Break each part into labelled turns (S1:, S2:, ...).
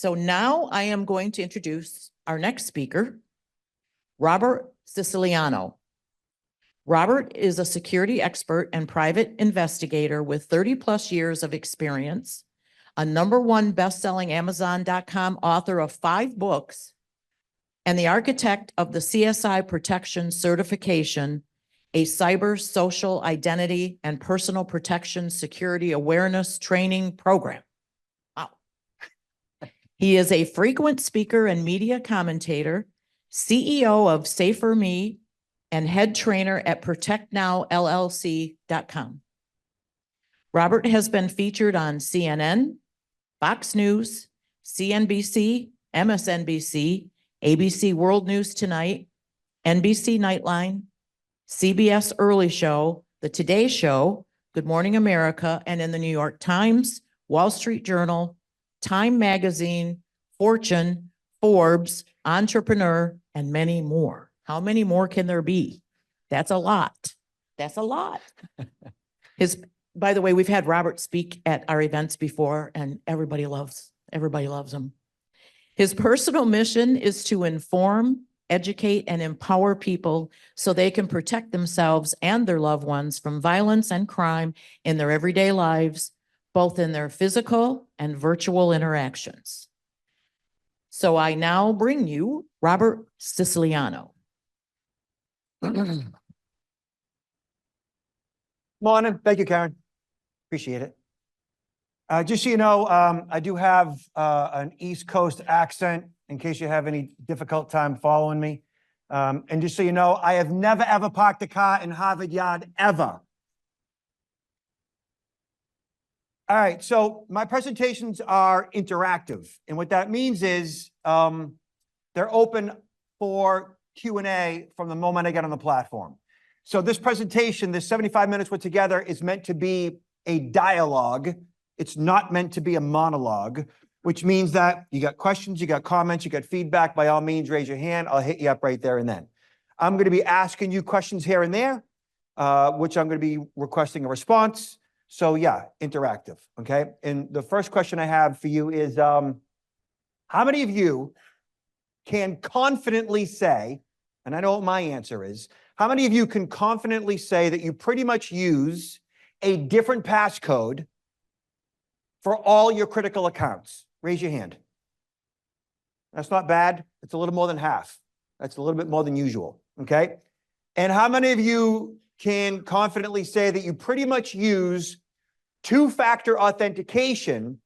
S1: So now I am going to introduce our next speaker, Robert Siciliano. Robert is a security expert and private investigator with 30+ years of experience, a #1 best-selling Amazon.com author of 5 books, and the architect of the CSI Protection Certification, a cyber social identity and personal protection security awareness training program. Wow. He is a frequent speaker and media commentator, CEO of Safer Me, and head trainer at protectnowllc.com. Robert has been featured on CNN, Fox News, CNBC, MSNBC, ABC World News Tonight, NBC Nightline, CBS Early Show, The Today Show, Good Morning America, and in the New York Times, Wall Street Journal, Time Magazine, Fortune, Forbes, Entrepreneur, and many more. How many more can there be? That's a lot. That's a lot. By the way, we've had Robert speak at our events before, and everybody loves him. His personal mission is to inform, educate, and empower people so they can protect themselves and their loved ones from violence and crime in their everyday lives, both in their physical and virtual interactions. So I now bring you Robert Siciliano.
S2: Morning. Thank you, Karen. Appreciate it. Just so you know, I do have an East Coast accent in case you have any difficult time following me. And just so you know, I have never, ever parked a car in Harvard Yard, ever. All right, so my presentations are interactive. And what that means is they're open for Q&A from the moment I get on the platform. So this presentation, this 75 minutes we're together, is meant to be a dialogue. It's not meant to be a monologue, which means that you got questions, you got comments, you got feedback. By all means, raise your hand. I'll hit you up right there and then. I'm going to be asking you questions here and there, which I'm going to be requesting a response. So yeah, interactive, okay? And the first question I have for you is, how many of you can confidently say, and I know what my answer is, how many of you can confidently say that you pretty much use a different passcode for all your critical accounts? Raise your hand. That's not bad. It's a little more than half. That's a little bit more than usual, okay? And how many of you can confidently say that you pretty much use 2-factor authentication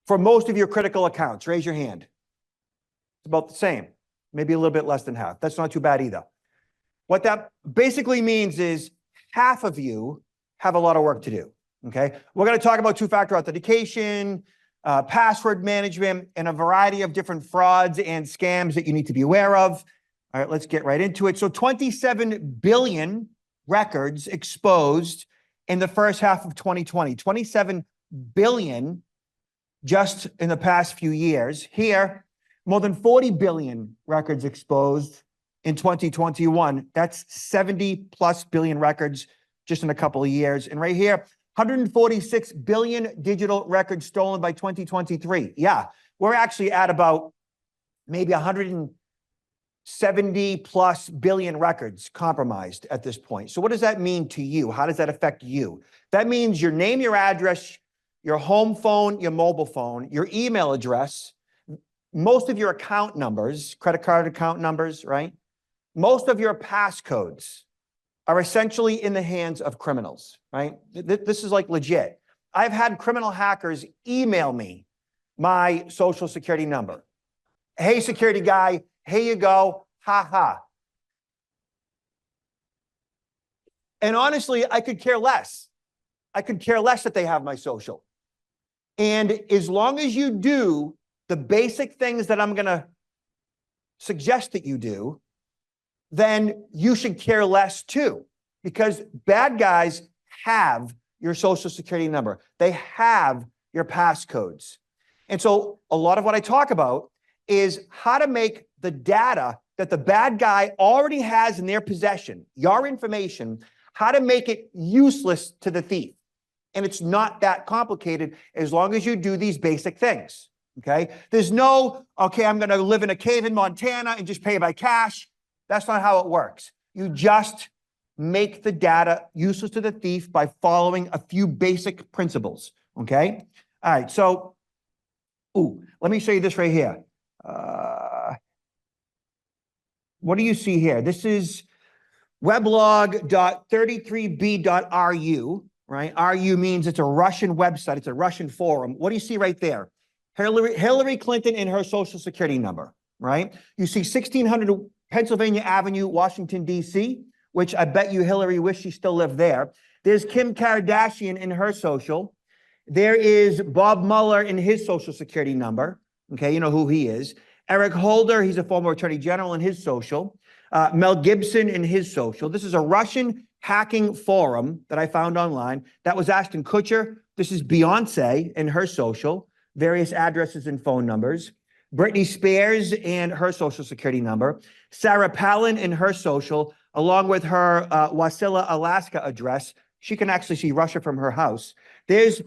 S2: for most of your critical accounts? Raise your hand. It's about the same, maybe a little bit less than half. That's not too bad either. What that basically means is half of you have a lot of work to do, okay? We're going to talk about 2-factor authentication, password management, and a variety of different frauds and scams that you need to be aware of. All right, let's get right into it. So 27 billion records exposed in the first half of 2020, 27 billion just in the past few years. Here, more than 40 billion records exposed in 2021. That's 70+ billion records just in a couple of years. And right here, 146 billion digital records stolen by 2023. Yeah, we're actually at about maybe 170+ billion records compromised at this point. So what does that mean to you? How does that affect you? That means your name, your address, your home phone, your mobile phone, your email address, most of your account numbers, credit card account numbers, right? Most of your passcodes are essentially in the hands of criminals, right? This is like legit. I've had criminal hackers email me my social security number. Hey, security guy, here you go, ha ha. And honestly, I could care less. I could care less that they have my social. And as long as you do the basic things that I'm going to suggest that you do, then you should care less too, because bad guys have your social security number. They have your passcodes. And so a lot of what I talk about is how to make the data that the bad guy already has in their possession, your information, how to make it useless to the thief. And it's not that complicated as long as you do these basic things, Okay. There's no, okay, I'm going to live in a cave in Montana and just pay by cash. That's not how it works. You just make the data useless to the thief by following a few basic principles. Okay. All right. So, let me show you this right here. What do you see here? This is weblog.33b.ru, right? RU means it's a Russian website. It's a Russian forum. What do you see right there? Hillary Clinton and her social security number, right? You see 1600 Pennsylvania Avenue, Washington, D.C., which I bet you Hillary wished she still lived there. There's Kim Kardashian in her social. There is Bob Mueller in his social security number. Okay, you know who he is. Eric Holder, he's a former attorney general in his social. Mel Gibson in his social. This is a Russian hacking forum that I found online. That was Ashton Kutcher. This is Beyonce in her social. Various addresses and phone numbers. Britney Spears and her social security number. Sarah Palin in her social, along with her Wasilla, Alaska address. She can actually see Russia from her house. Here's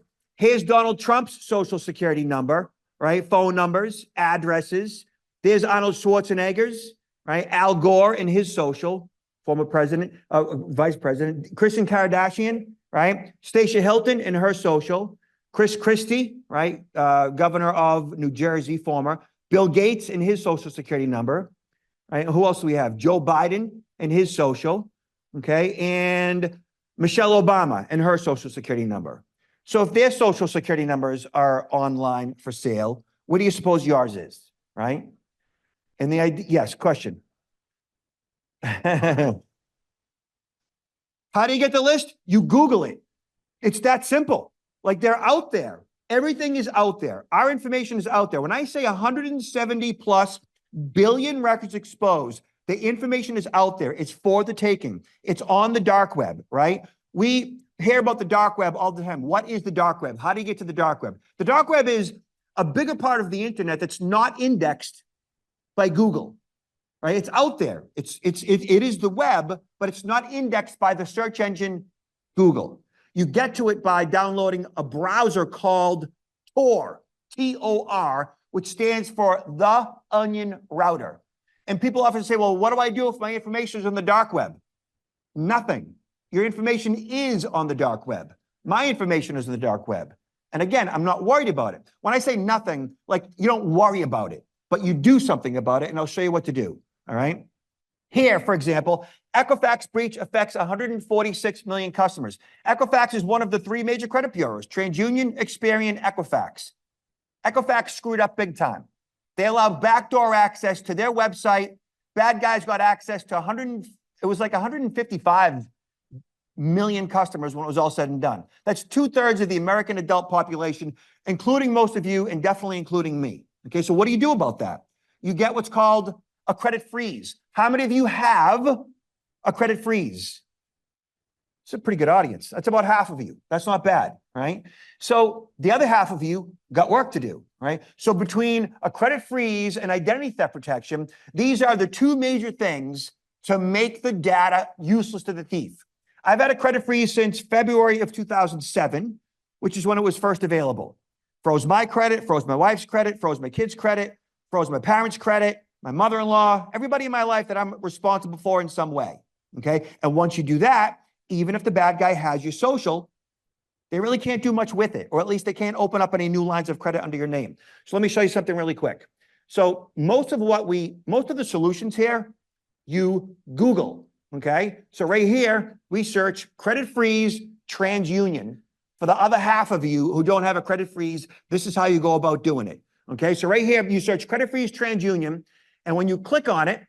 S2: Donald Trump's social security number, right? Phone numbers, addresses. There's Arnold Schwarzenegger's, right? Al Gore in his social, former president, vice president. Kristen Kardashian, right? Stacia Hilton in her social. Chris Christie, right? Governor of New Jersey, former. Bill Gates in his social security number, right? Who else do we have? Joe Biden in his social, okay? And Michelle Obama in her social security number. So if their social security numbers are online for sale, what do you suppose yours is, right? And the idea, yes, question. How do you get the list? You Google it. It's that simple. Like they're out there. Everything is out there. Our information is out there. When I say 170 plus billion records exposed, the information is out there. It's for the taking. It's on the dark web, right? We hear about the dark web all the time. What is the dark web? How do you get to the dark web? The dark web is a bigger part of the internet that's not indexed by Google, right? It's out there. It is the web, but it's not indexed by the search engine Google. You get to it by downloading a browser called Tor, T-O-R, which stands for the Onion Router. And people often say, well, what do I do if my information is on the dark web? Nothing. Your information is on the dark web. My information is on the dark web. And again, I'm not worried about it. When I say nothing, like you don't worry about it, but you do something about it, and I'll show you what to do, all right? Here, for example, Equifax breach affects 146 million customers. Equifax is one of the three major credit bureaus, TransUnion, Experian, Equifax. Equifax screwed up big time. They allowed backdoor access to their website. Bad guys got access to 155 million customers when it was all said and done. That's 2/3 of the American adult population, including most of you and definitely including me. Okay, so what do you do about that? You get what's called a credit freeze. How many of you have a credit freeze? It's a pretty good audience. That's about half of you. That's not bad, right? So the other half of you got work to do, right? So between a credit freeze and identity theft protection, these are the two major things to make the data useless to the thief. I've had a credit freeze since February of 2007, which is when it was first available. Froze my credit, froze my wife's credit, froze my kids' credit, froze my parents' credit, my mother-in-law, everybody in my life that I'm responsible for in some way, okay? And once you do that, even if the bad guy has your social, they really can't do much with it, or at least they can't open up any new lines of credit under your name. So let me show you something really quick. So most of the solutions here, you Google, okay? So right here, we search credit freeze TransUnion. For the other half of you who don't have a credit freeze, this is how you go about doing it, okay? So right here, you search credit freeze TransUnion, and when you click on it,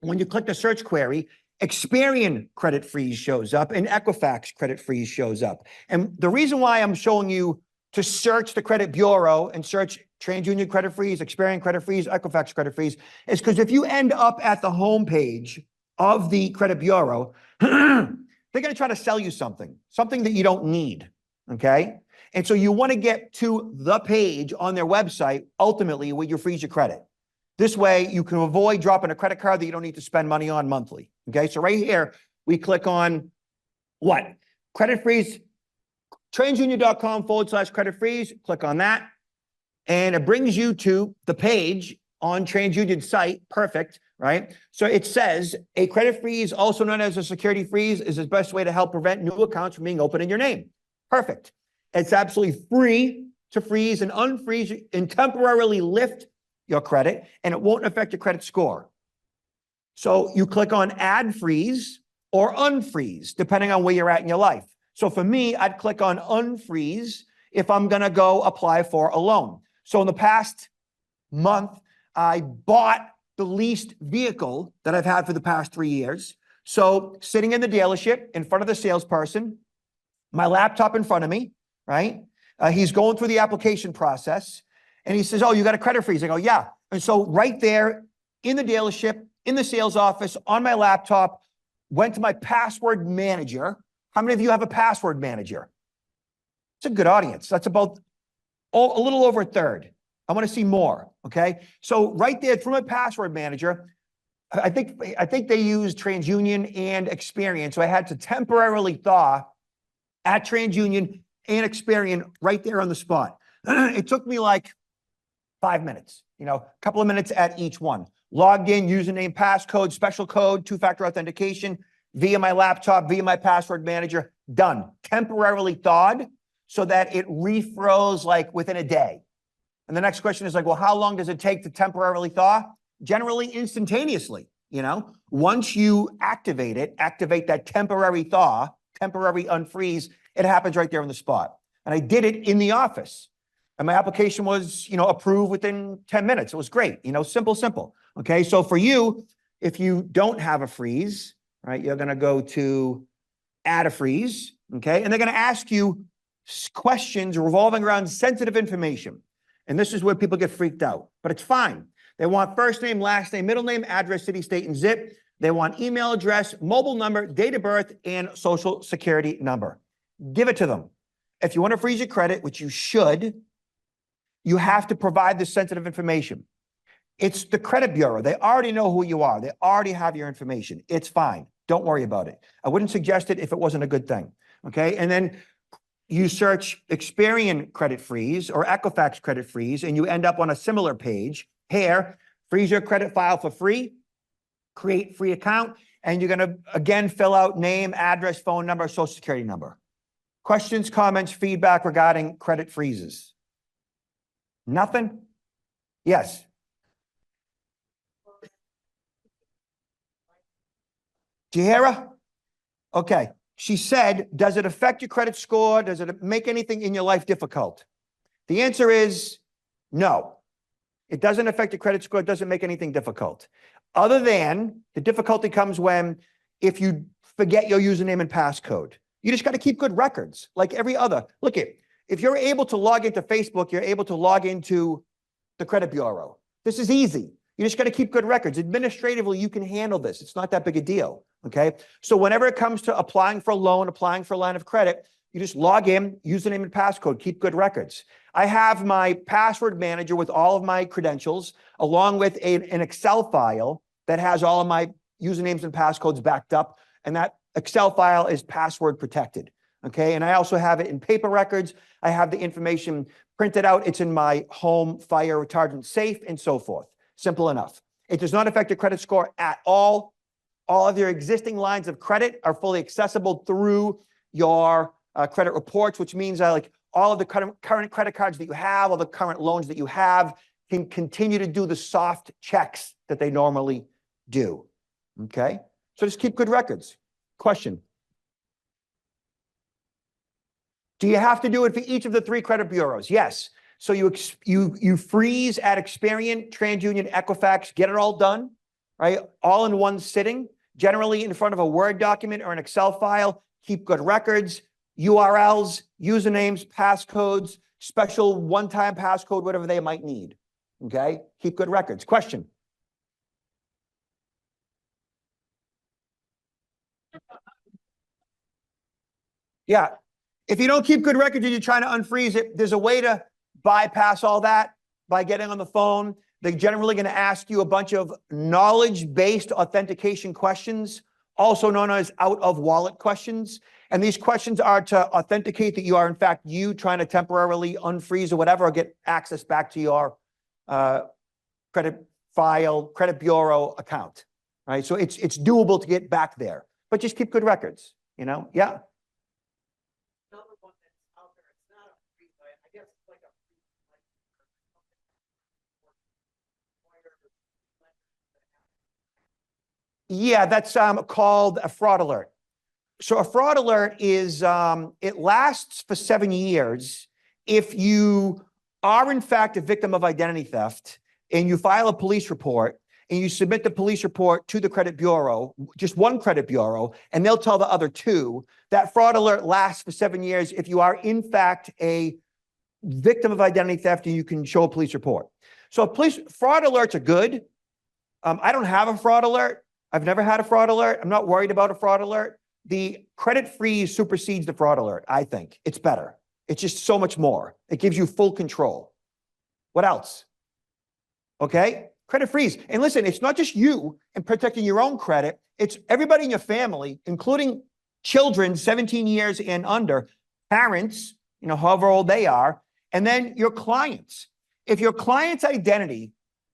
S2: when you click the search query, Experian credit freeze shows up and Equifax credit freeze shows up. And the reason why I'm showing you to search the credit bureau and search TransUnion credit freeze, Experian credit freeze, Equifax credit freeze, is because if you end up at the homepage of the credit bureau, they're going to try to sell you something that you don't need, okay? And so you want to get to the page on their website, ultimately, where you freeze your credit. This way, you can avoid dropping a credit card that you don't need to spend money on monthly, okay? So right here, we click on what? Credit freeze, transunion.com/credit freeze, click on that. and it brings you to the page on TransUnion's site. Perfect, right? So it says a credit freeze, also known as a security freeze, is the best way to help prevent new accounts from being opened in your name. Perfect. It's absolutely free to freeze and unfreeze and temporarily lift your credit, and it won't affect your credit score. So you click on add freeze or unfreeze, depending on where you're at in your life. So for me, I'd click on unfreeze if I'm going to go apply for a loan. So in the past month, I bought the leased vehicle that I've had for the past 3 years. So sitting in the dealership in front of the salesperson, my laptop in front of me, right? He's going through the application process and he says, "Oh, you got a credit freeze." I go, "Yeah." And so right there in the dealership, in the sales office, on my laptop, went to my password manager. How many of you have a password manager? It's a good audience. That's about a little over a third. I want to see more, okay? So right there through my password manager, I think they use TransUnion and Experian. So I had to temporarily thaw at TransUnion and Experian right there on the spot. It took me like 5 minutes, a couple of minutes at each one. Logged in, username, passcode, special code, two-factor authentication via my laptop, via my password manager, done. Temporarily thawed so that it refroze like within a day. And the next question is like, well, how long does it take to temporarily thaw? Generally instantaneously, Once you activate that temporary thaw, temporary unfreeze, it happens right there on the spot. And I did it in the office. And my application was, approved within 10 minutes. It was great, simple. Okay, so for you, if you don't have a freeze, right, you're going to go to add a freeze, okay? And they're going to ask you questions revolving around sensitive information. And this is where people get freaked out, but it's fine. They want first name, last name, middle name, address, city, state, and zip. They want email address, mobile number, date of birth, and social security number. Give it to them. If you want to freeze your credit, which you should, you have to provide this sensitive information. It's the credit bureau. They already know who you are. They already have your information. It's fine. Don't worry about it. I wouldn't suggest it if it wasn't a good thing. Okay. And then you search Experian credit freeze or Equifax credit freeze, and you end up on a similar page. Here, freeze your credit file for free, create free account, and you're going to, again, fill out name, address, phone number, social security number. Questions, comments, feedback regarding credit freezes? Nothing? Yes. Do you hear her? Okay. She said, does it affect your credit score? Does it make anything in your life difficult? The answer is no. It doesn't affect your credit score. It doesn't make anything difficult. Other than the difficulty comes when if you forget your username and passcode. You just got to keep good records like every other. Look at, if you're able to log into Facebook, you're able to log into the credit bureau. This is easy. You just got to keep good records. Administratively, you can handle this. It's not that big a deal, okay? So whenever it comes to applying for a loan, applying for a line of credit, you just log in, username and passcode, keep good records. I have my password manager with all of my credentials, along with an Excel file that has all of my usernames and passcodes backed up, and that Excel file is password protected, okay? And I also have it in paper records. I have the information printed out. It's in my home fire retardant safe and so forth. Simple enough. It does not affect your credit score at all. All of your existing lines of credit are fully accessible through your credit reports, which means like all of the current credit cards that you have, all the current loans that you have can continue to do the soft checks that they normally do. Okay? So just keep good records. Question. Do you have to do it for each of the 3 credit bureaus? Yes. So you freeze at Experian, TransUnion, Equifax, get it all done, right? All in one sitting, generally in front of a Word document or an Excel file. Keep good records, URLs, usernames, passcodes, special one-time passcode, whatever they might need, okay? Keep good records. Question? Yeah. If you don't keep good records and you're trying to unfreeze it, there's a way to bypass all that by getting on the phone. They're generally going to ask you a bunch of knowledge-based authentication questions, also known as out-of-wallet questions. And these questions are to authenticate that you are in fact you trying to temporarily unfreeze or whatever, or get access back to your credit bureau account, right? So it's doable to get back there, but just keep good records, you know? Yeah.
S1: Another one that's out there, it's not a free, I guess it's like a free,
S2: Yeah, that's called a fraud alert. So a fraud alert is, it lasts for 7 years. If you are in fact a victim of identity theft and you file a police report and you submit the police report to the credit bureau, just one credit bureau, and they'll tell the other two, that fraud alert lasts for 7 years if you are in fact a victim of identity theft and you can show a police report. So fraud alerts are good. I don't have a fraud alert. I've never had a fraud alert. I'm not worried about a fraud alert. The credit freeze supersedes the fraud alert, I think. It's better. It's just so much more. It gives you full control. What else? Okay? Credit freeze. And listen, it's not just you and protecting your own credit. It's everybody in your family, including children 17 years and under, parents, you know, however old they are, and then your clients. If your client's identity,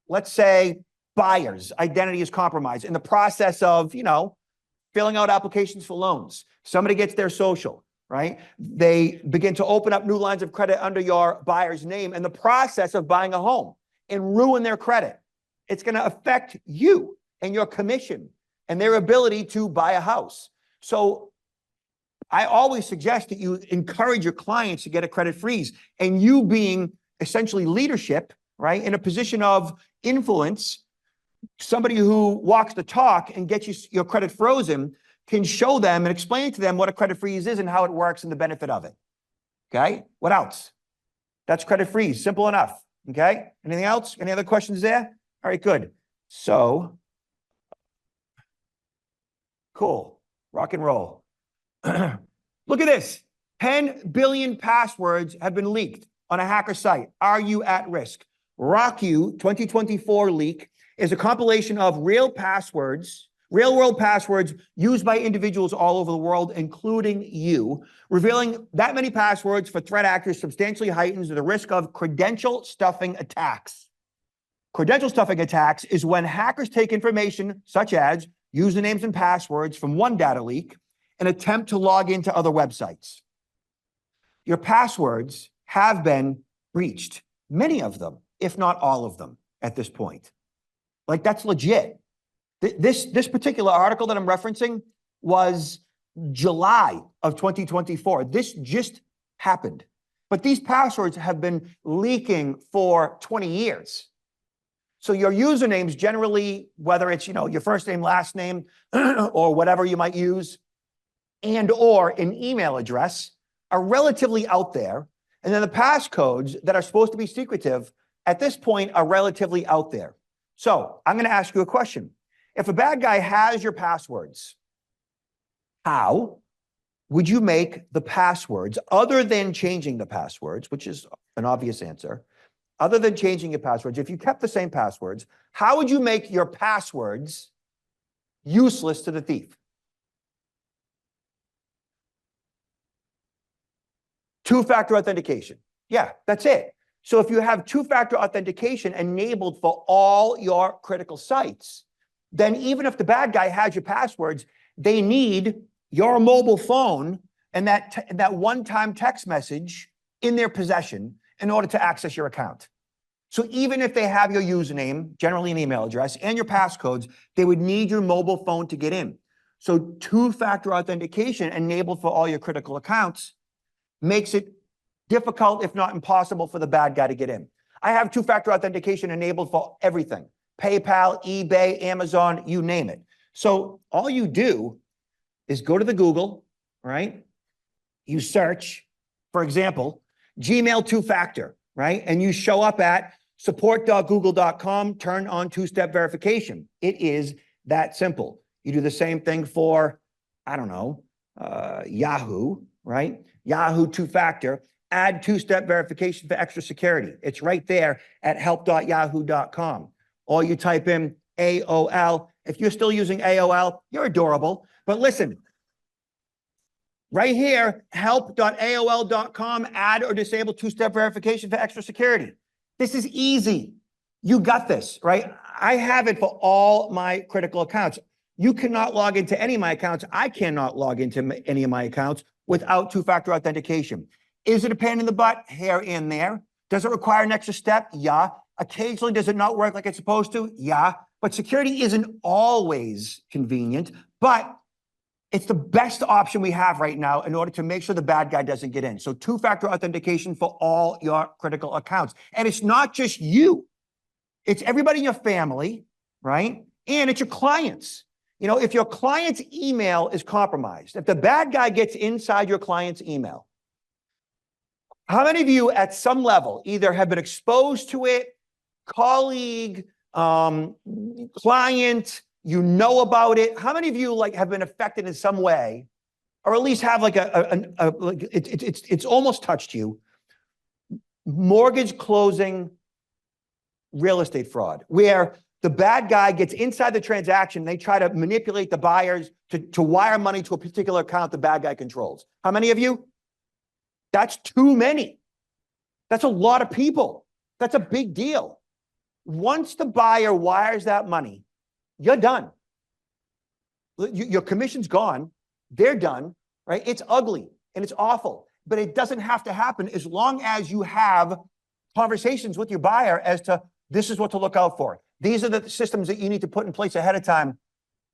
S2: let's say buyer's identity is compromised in the process of, you know, filling out applications for loans. Somebody gets their social, right? They begin to open up new lines of credit under your buyer's name in the process of buying a home and ruin their credit. It's going to affect you and your commission and their ability to buy a house. So I always suggest that you encourage your clients to get a credit freeze, and you being essentially leadership, right? In a position of influence, somebody who walks the talk and gets you your credit frozen can show them and explain to them what a credit freeze is and how it works and the benefit of it. Okay. What else? That's credit freeze. Simple enough. Okay. Anything else? Any other questions there? All right, good. So cool. Rock and roll. Look at this. 10 billion passwords have been leaked on a hacker site. Are you at risk? RockYou 2024 leak is a compilation of real world passwords used by individuals all over the world, including you. Revealing that many passwords for threat actors substantially heightens the risk of credential stuffing attacks. Credential stuffing attacks is when hackers take information such as usernames and passwords from one data leak and attempt to log into other websites. Your passwords have been breached, many of them, if not all of them at this point. Like, that's legit. This particular article that I'm referencing was July of 2024. This just happened. But these passwords have been leaking for 20 years. So your usernames generally, whether it's, you know, your first name, last name, or whatever you might use, and or an email address, are relatively out there. And then the passcodes that are supposed to be secretive at this point are relatively out there. So I'm going to ask you a question. If a bad guy has your passwords, how would you make the passwords, other than changing the passwords, which is an obvious answer, other than changing your passwords, if you kept the same passwords, how would you make your passwords useless to the thief? Two-factor authentication. Yeah, that's it. So if you have two-factor authentication enabled for all your critical sites, then even if the bad guy has your passwords, they need your mobile phone and that one-time text message in their possession in order to access your account. So even if they have your username, generally an email address, and your passcodes, they would need your mobile phone to get in. So two-factor authentication enabled for all your critical accounts makes it difficult, if not impossible, for the bad guy to get in. I have two-factor authentication enabled for everything. PayPal, eBay, Amazon, you name it. So all you do is go to the Google, right? You search, for example, Gmail two-factor, right? And you show up at support.google.com, turn on two-step verification. It is that simple. You do the same thing for, I don't know, Yahoo, right? Yahoo two-factor, add two-step verification for extra security. It's right there at help.yahoo.com. Or you type in AOL. If you're still using AOL, you're adorable. But listen, Right here, help.aol.com, add or disable two-step verification for extra security. This is easy. You got this, right? I have it for all my critical accounts. You cannot log into any of my accounts. I cannot log into any of my accounts without two-factor authentication. Is it a pain in the butt? Here and there. Does it require an extra step? Yeah. Occasionally, does it not work like it's supposed to? Yeah. But security isn't always convenient, but it's the best option we have right now in order to make sure the bad guy doesn't get in. So two-factor authentication for all your critical accounts. And it's not just you. It's everybody in your family, right? And it's your clients. You know, if your client's email is compromised, if the bad guy gets inside your client's email, how many of you at some level either have been exposed to it, colleague, client, you know about it? How many of you like have been affected in some way, or at least have like it's almost touched you? Mortgage closing, real estate fraud, where the bad guy gets inside the transaction. They try to manipulate the buyers to wire money to a particular account the bad guy controls. How many of you? That's too many. That's a lot of people. That's a big deal. Once the buyer wires that money, you're done. Your commission's gone. They're done, right? It's ugly and it's awful, but it doesn't have to happen as long as you have conversations with your buyer as to this is what to look out for. These are the systems that you need to put in place ahead of time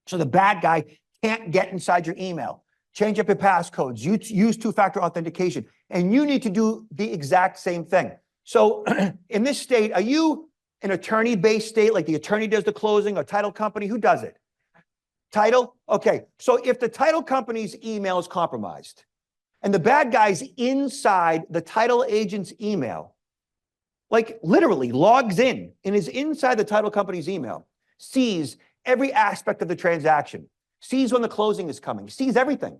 S2: so the bad guy can't get inside your email. Change up your passcodes, use two-factor authentication, and you need to do the exact same thing. So in this state, are you an attorney-based state, like the attorney does the closing, or title company? Who does it? Title? Okay, so if the title company's email is compromised and the bad guy's inside the title agent's email, like literally logs in and is inside the title company's email, sees every aspect of the transaction, sees when the closing is coming, sees everything.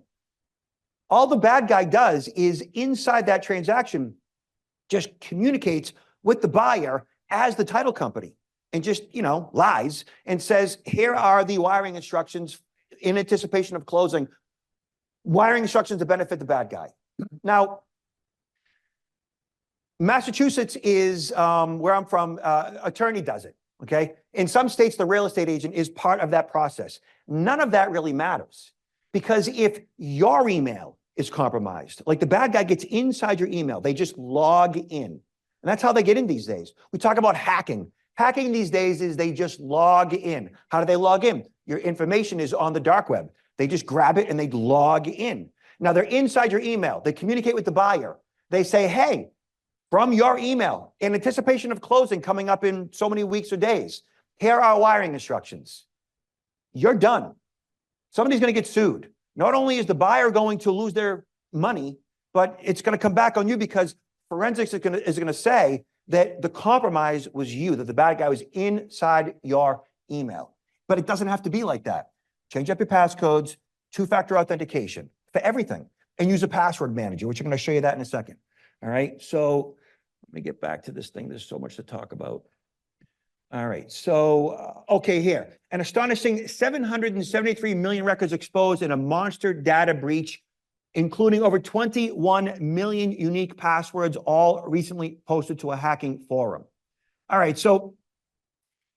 S2: All the bad guy does is inside that transaction just communicates with the buyer as the title company and just, you know, lies and says, here are the wiring instructions in anticipation of closing, wiring instructions to benefit the bad guy. Now, Massachusetts is where I'm from, attorney does it, okay? In some states, the real estate agent is part of that process. None of that really matters because if your email is compromised, like the bad guy gets inside your email, they just log in. And that's how they get in these days. We talk about hacking. Hacking these days is they just log in. How do they log in? Your information is on the dark web. They just grab it and they log in. Now they're inside your email. They communicate with the buyer. They say, hey, from your email, in anticipation of closing coming up in so many weeks or days, here are our wiring instructions. You're done. Somebody's going to get sued. Not only is the buyer going to lose their money, but it's going to come back on you because forensics is going to say that the compromise was you, that the bad guy was inside your email. But it doesn't have to be like that. Change up your passcodes, two-factor authentication for everything, and use a password manager, which I'm going to show you that in a second. All right, so let me get back to this thing. There's so much to talk about. All right, so, okay, here. An astonishing 773 million records exposed in a monster data breach, including over 21 million unique passwords, all recently posted to a hacking forum. All right, so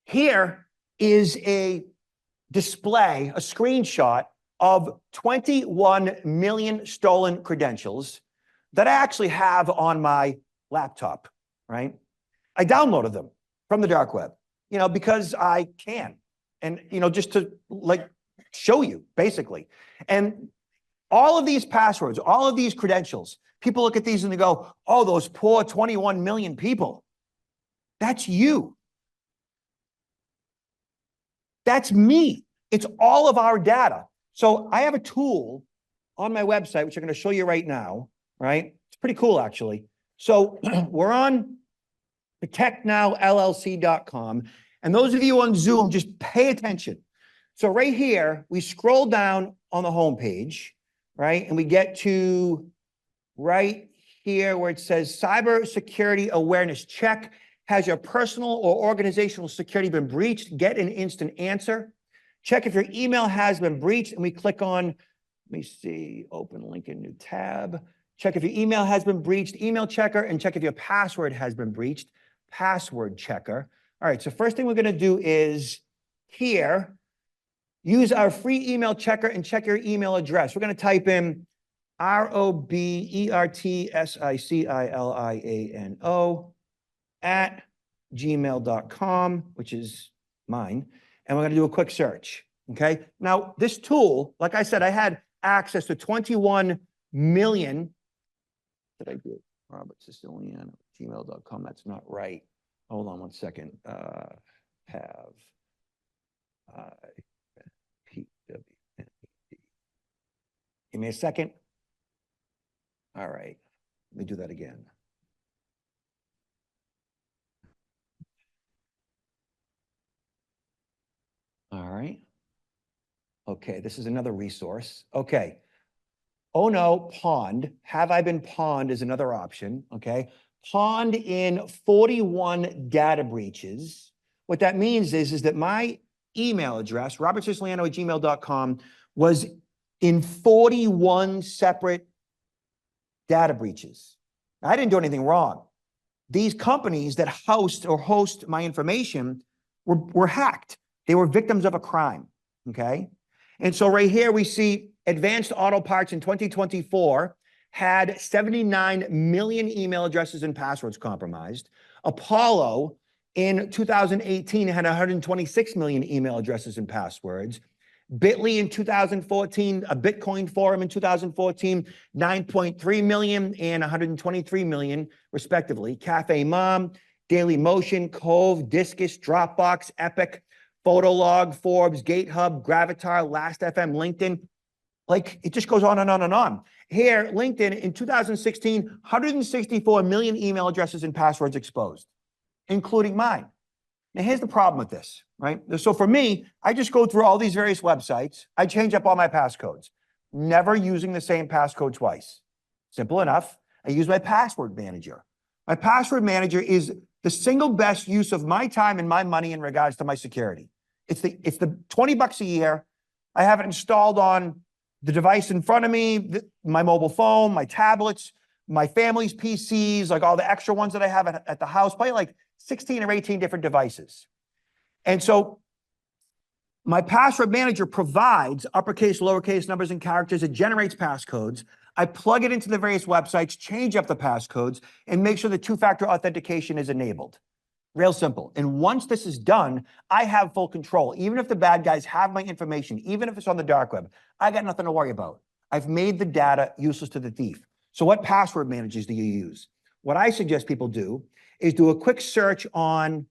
S2: here is a display, a screenshot of 21 million stolen credentials that I actually have on my laptop, right? I downloaded them from the dark web, you know, because I can, and, you know, just to like show you basically. And all of these passwords, all of these credentials, people look at these and they go, oh, those poor 21 million people. That's you. That's me. It's all of our data. So I have a tool on my website, which I'm going to show you right now, right? It's pretty cool, actually. So we're on protectnowllc.com. And those of you on Zoom, just pay attention. So right here, we scroll down on the homepage, right? And we get to right here where it says cybersecurity awareness check. Has your personal or organizational security been breached? Get an instant answer. Check if your email has been breached. And we click on Let me see, open link in new tab. Check if your email has been breached, email checker, and check if your password has been breached, password checker. All right, so first thing we're gonna do is here, use our free email checker and check your email address. We're gonna type in RobertSiciliano at gmail.com, which is mine. And we're gonna do a quick search, okay? Now, this tool, like I said, I had access to 21 million. Did I do Robert Siciliano, gmail.com? That's not right. Hold on one second. Have PWNED. Give me a second. All right, let me do that again. All right. Okay, this is another resource. Okay. Oh no, pawned. Have I been pawned is another option, okay? Pawned in 41 data breaches. What that means is that my email address, robertsiciliano@gmail.com, was in 41 separate data breaches. I didn't do anything wrong. These companies that host my information were hacked. They were victims of a crime, okay? And so right here we see Advanced Auto Parts in 2024 had 79 million email addresses and passwords compromised. Apollo in 2018 had 126 million email addresses and passwords. Bitly in 2014, a Bitcoin forum in 2014, 9.3 million and 123 million respectively. Cafe Mom, Daily Motion, Cove, Discus, Dropbox, Epic, Photolog, Forbes, GateHub, Gravatar, Last.fm, LinkedIn. Like it just goes on and on and on. Here, LinkedIn in 2016, 164 million email addresses and passwords exposed, including mine. Now, here's the problem with this, right? So for me, I just go through all these various websites. I change up all my passcodes, never using the same passcode twice. Simple enough. I use my password manager. My password manager is the single best use of my time and my money in regards to my security. It's the 20 bucks a year. I have it installed on the device in front of me, my mobile phone, my tablets, my family's PCs, like all the extra ones that I have at the house, probably like 16 or 18 different devices. And so my password manager provides uppercase, lowercase numbers and characters. It generates passcodes. I plug it into the various websites, change up the passcodes, and make sure the two-factor authentication is enabled. Real simple. And once this is done, I have full control. Even if the bad guys have my information, even if it's on the dark web, I got nothing to worry about. I've made the data useless to the thief. So what password managers do you use? What I suggest people do is do a quick search on,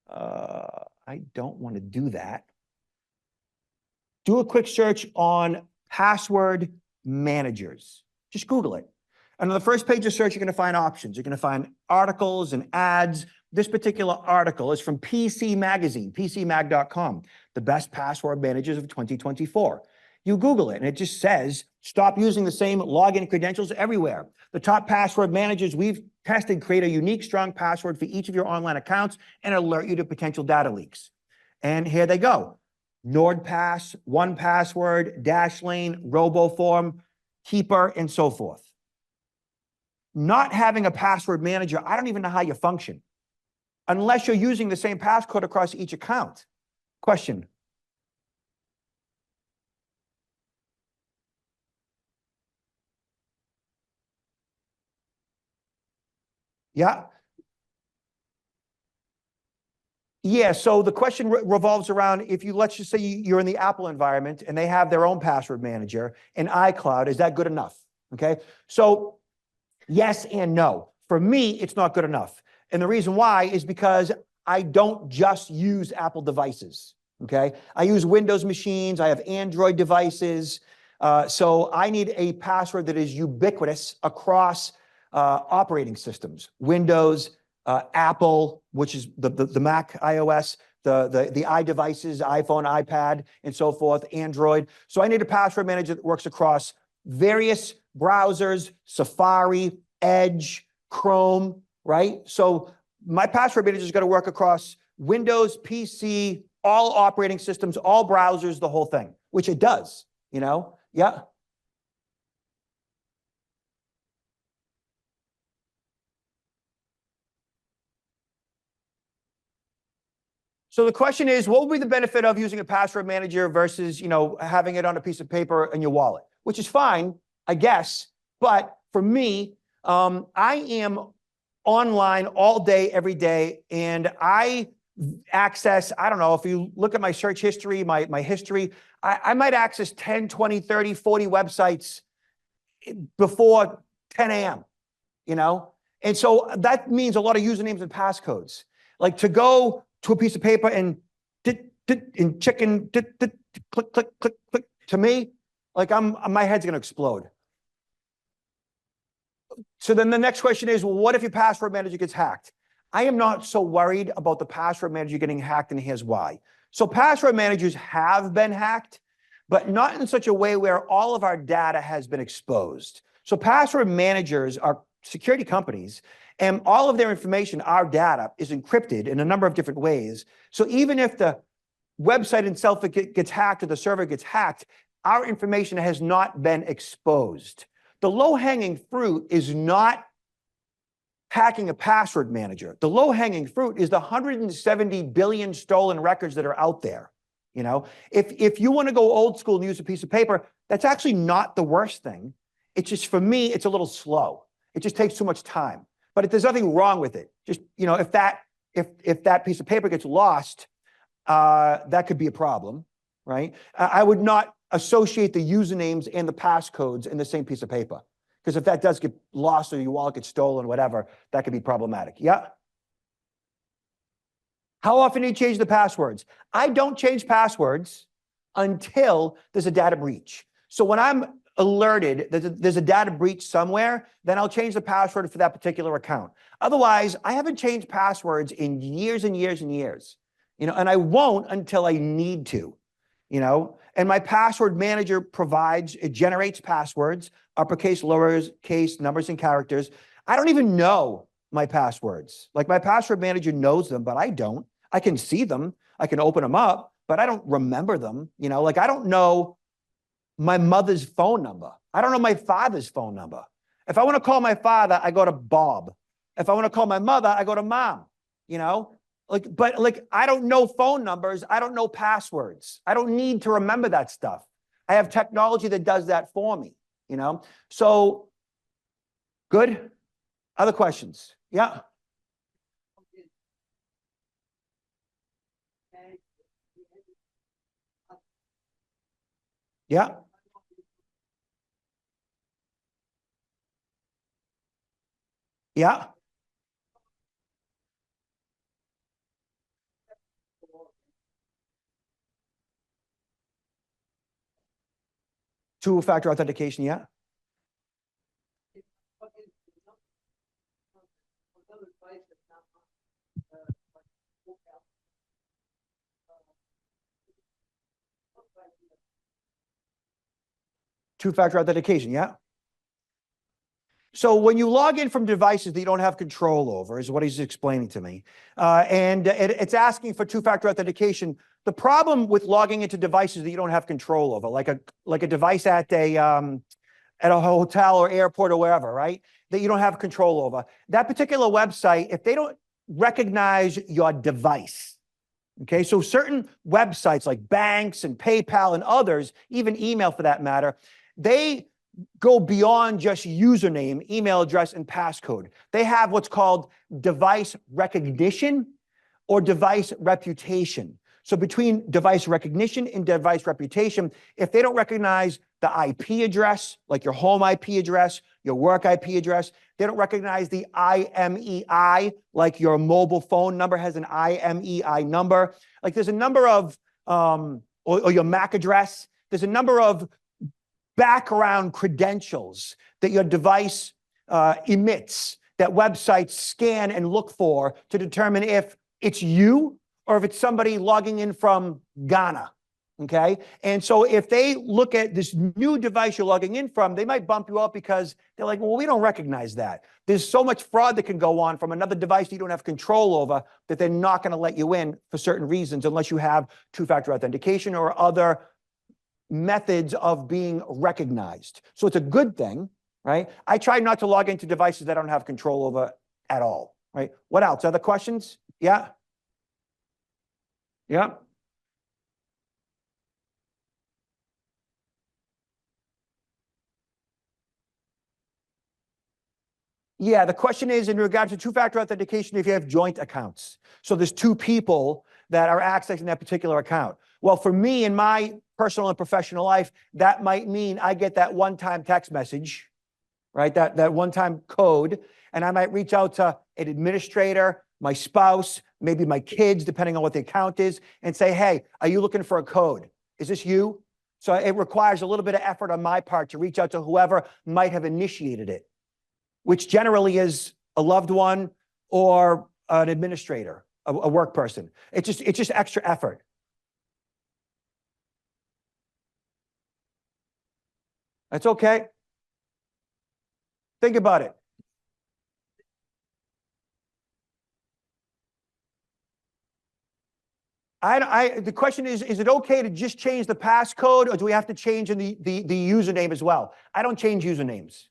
S2: I don't want to do that. Do a quick search on password managers. Just Google it. And on the first page of search, you're going to find options. You're going to find articles and ads. This particular article is from PC Magazine, PCMag.com, the best password managers of 2024. You Google it and it just says, stop using the same login credentials everywhere. The top password managers we've tested create a unique, strong password for each of your online accounts and alert you to potential data leaks. And here they go. NordPass, 1Password, Dashlane, RoboForm, Keeper, and so forth. Not having a password manager, I don't even know how you function unless you're using the same passcode across each account. Question. Yeah. Yeah, so the question revolves around if you, let's just say you're in the Apple environment and they have their own password manager in iCloud, is that good enough? Okay, so yes and no. For me, it's not good enough. And the reason why is because I don't just use Apple devices, okay? I use Windows machines, I have Android devices. So I need a password that is ubiquitous across operating systems, Windows, Apple, which is the Mac, iOS, the iDevices, iPhone, iPad, and so forth, Android. So I need a password manager that works across various browsers, Safari, Edge, Chrome, right? So my password manager is going to work across Windows, PC, all operating systems, all browsers, the whole thing, which it does, you know? Yeah. So the question is, what would be the benefit of using a password manager versus, having it on a piece of paper in your wallet? Which is fine, I guess. But for me, I am online all day, every day, and I access, I don't know, if you look at my search history, my history, I might access 10, 20, 30, 40 websites before 10 a.m., And so that means a lot of usernames and passcodes. Like to go to a piece of paper and chicken, click, click, click, click, to me, like my head's gonna explode. So then the next question is, well, what if your password manager gets hacked? I am not so worried about the password manager getting hacked, and here's why. So password managers have been hacked, but not in such a way where all of our data has been exposed. So password managers are security companies, and all of their information, our data, is encrypted in a number of different ways. So even if the website itself gets hacked or the server gets hacked, our information has not been exposed. The low-hanging fruit is not hacking a password manager. The low-hanging fruit is the 170 billion stolen records that are out there. If you want to go old school and use a piece of paper, that's actually not the worst thing. It's just, for me, it's a little slow. It just takes too much time. But there's nothing wrong with it. Just, if that piece of paper gets lost, that could be a problem, right? I would not associate the usernames and the passcodes in the same piece of paper, because if that does get lost or your wallet gets stolen, whatever, that could be problematic. Yeah. How often do you change the passwords? I don't change passwords until there's a data breach. So when I'm alerted that there's a data breach somewhere, then I'll change the password for that particular account. Otherwise, I haven't changed passwords in years and years and years, and I won't until I need to, and my password manager it generates passwords, uppercase, lowercase, numbers and characters. I don't even know my passwords. Like, my password manager knows them, but I don't. I can see them. I can open them up, but I don't remember them. Like, I don't know my mother's phone number. I don't know my father's phone number. If I want to call my father, I go to Bob. If I want to call my mother, I go to Mom, But I don't know phone numbers. I don't know passwords. I don't need to remember that stuff. I have technology that does that for me, So, good. Other questions? Yeah. Yeah. Yeah. Two-factor authentication. Yeah. Two-factor authentication. Yeah. So when you log in from devices that you don't have control over, is what he's explaining to me, and it's asking for two-factor authentication. The problem with logging into devices that you don't have control over, like a device at a hotel or airport or wherever, right, that you don't have control over, that particular website, if they don't recognize your device, okay, so certain websites like banks and PayPal and others, even email for that matter, they go beyond just username, email address, and passcode. They have what's called device recognition or device reputation. So between device recognition and device reputation, if they don't recognize the IP address, like your home IP address, your work IP address, they don't recognize the IMEI, like your mobile phone number has an IMEI number. Like, there's a number of, or your MAC address, there's a number of background credentials that your device emits, that websites scan and look for to determine if it's you or if it's somebody logging in from Ghana, okay? And so if they look at this new device you're logging in from, they might bump you up because they're like, well, we don't recognize that. There's so much fraud that can go on from another device you don't have control over that they're not going to let you in for certain reasons unless you have two-factor authentication or other methods of being recognized. So it's a good thing, right? I try not to log into devices that I don't have control over at all, right? What else? Other questions? Yeah. Yeah. Yeah, the question is in regards to two-factor authentication if you have joint accounts. So there's two people that are accessing that particular account. Well, for me in my personal and professional life, that might mean I get that one-time text message, right? That one-time code, and I might reach out to an administrator, my spouse, maybe my kids, depending on what the account is, and say, hey, are you looking for a code? Is this you? So it requires a little bit of effort on my part to reach out to whoever might have initiated it, which generally is a loved one or an administrator, a work person. It's just extra effort. That's okay. Think about it. The question is it okay to just change the passcode or do we have to change in the username as well? I don't change usernames.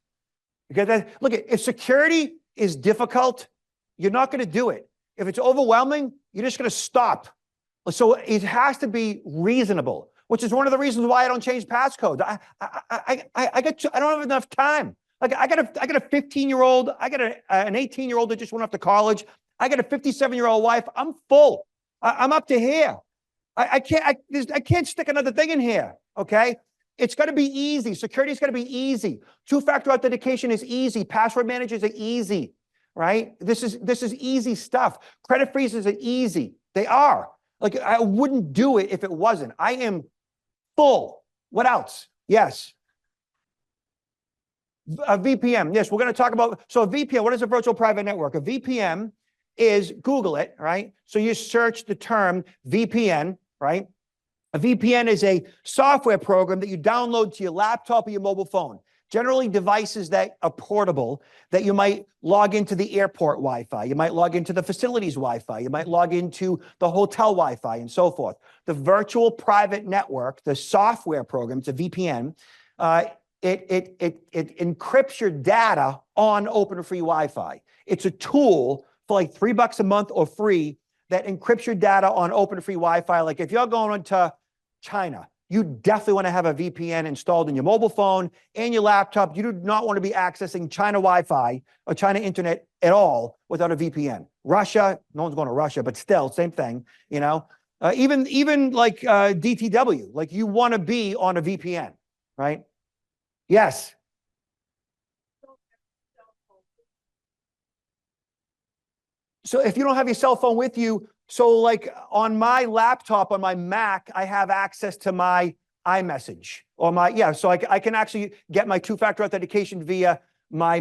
S2: Because look, if security is difficult, you're not going to do it. If it's overwhelming, you're just going to stop. So it has to be reasonable, which is one of the reasons why I don't change passcodes. I don't have enough time. Like I got a 15-year-old, I got an 18-year-old that just went off to college. I got a 57-year-old wife. I'm full. I'm up to here. I can't stick another thing in here. Okay. It's got to be easy. Security is going to be easy. Two-factor authentication is easy. Password managers are easy, right? This is easy stuff. Credit freezes are easy. They are. Like I wouldn't do it if it wasn't. I am full. What else? Yes. A VPN. Yes, we're going to talk about. So a VPN, what is a virtual private network? A VPN is, Google it, right? So you search the term VPN, right? A VPN is a software program that you download to your laptop or your mobile phone, generally devices that are portable, that you might log into the airport Wi-Fi, you might log into the facilities Wi-Fi, you might log into the hotel Wi-Fi and so forth. The virtual private network, the software program, it's a VPN, it encrypts your data on open free Wi-Fi. It's a tool for like $3 a month or free that encrypts your data on open free Wi-Fi. Like if you're going to China, you definitely want to have a VPN installed in your mobile phone and your laptop. You do not want to be accessing China Wi-Fi or China internet at all without a VPN. Russia, no one's going to Russia, but still, same thing, you know. Even like DTW, like you want to be on a VPN, right? Yes. So if you don't have your cell phone with you, so like on my laptop, on my Mac, I have access to my iMessage or so I can actually get my two-factor authentication via my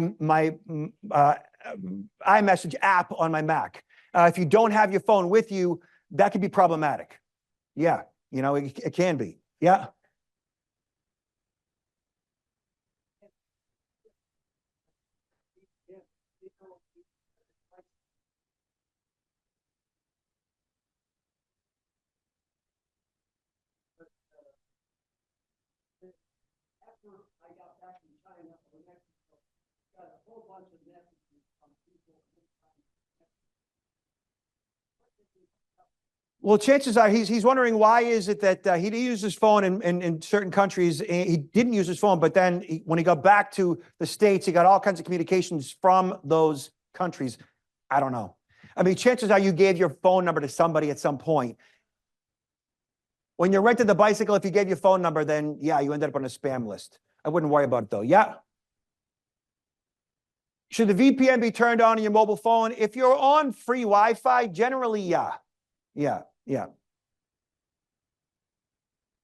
S2: iMessage app on my Mac. If you don't have your phone with you, that could be problematic. Yeah, you know, it can be. Yeah. Well, chances are he's wondering why is it that he used his phone in certain countries. He didn't use his phone, but then when he got back to the States, he got all kinds of communications from those countries. I don't know. I mean, chances are you gave your phone number to somebody at some point. When you rented the bicycle, if you gave your phone number, then yeah, you ended up on a spam list. I wouldn't worry about it though. Yeah. Should the VPN be turned on in your mobile phone? If you're on free Wi-Fi, generally, yeah. Yeah.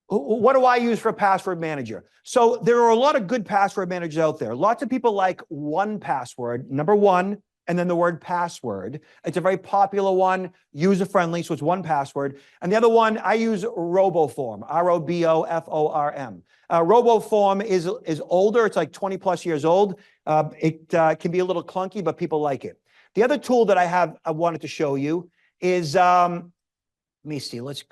S2: What do I use for a password manager? So there are a lot of good password managers out there. Lots of people like 1Password, number one, and then the word password. It's a very popular one, user-friendly, so it's 1Password. And the other one, I use Roboform, ROBOFORM. Roboform is older. It's like 20 plus years old. It can be a little clunky, but people like it. The other tool that I wanted to show you is, let me see, let's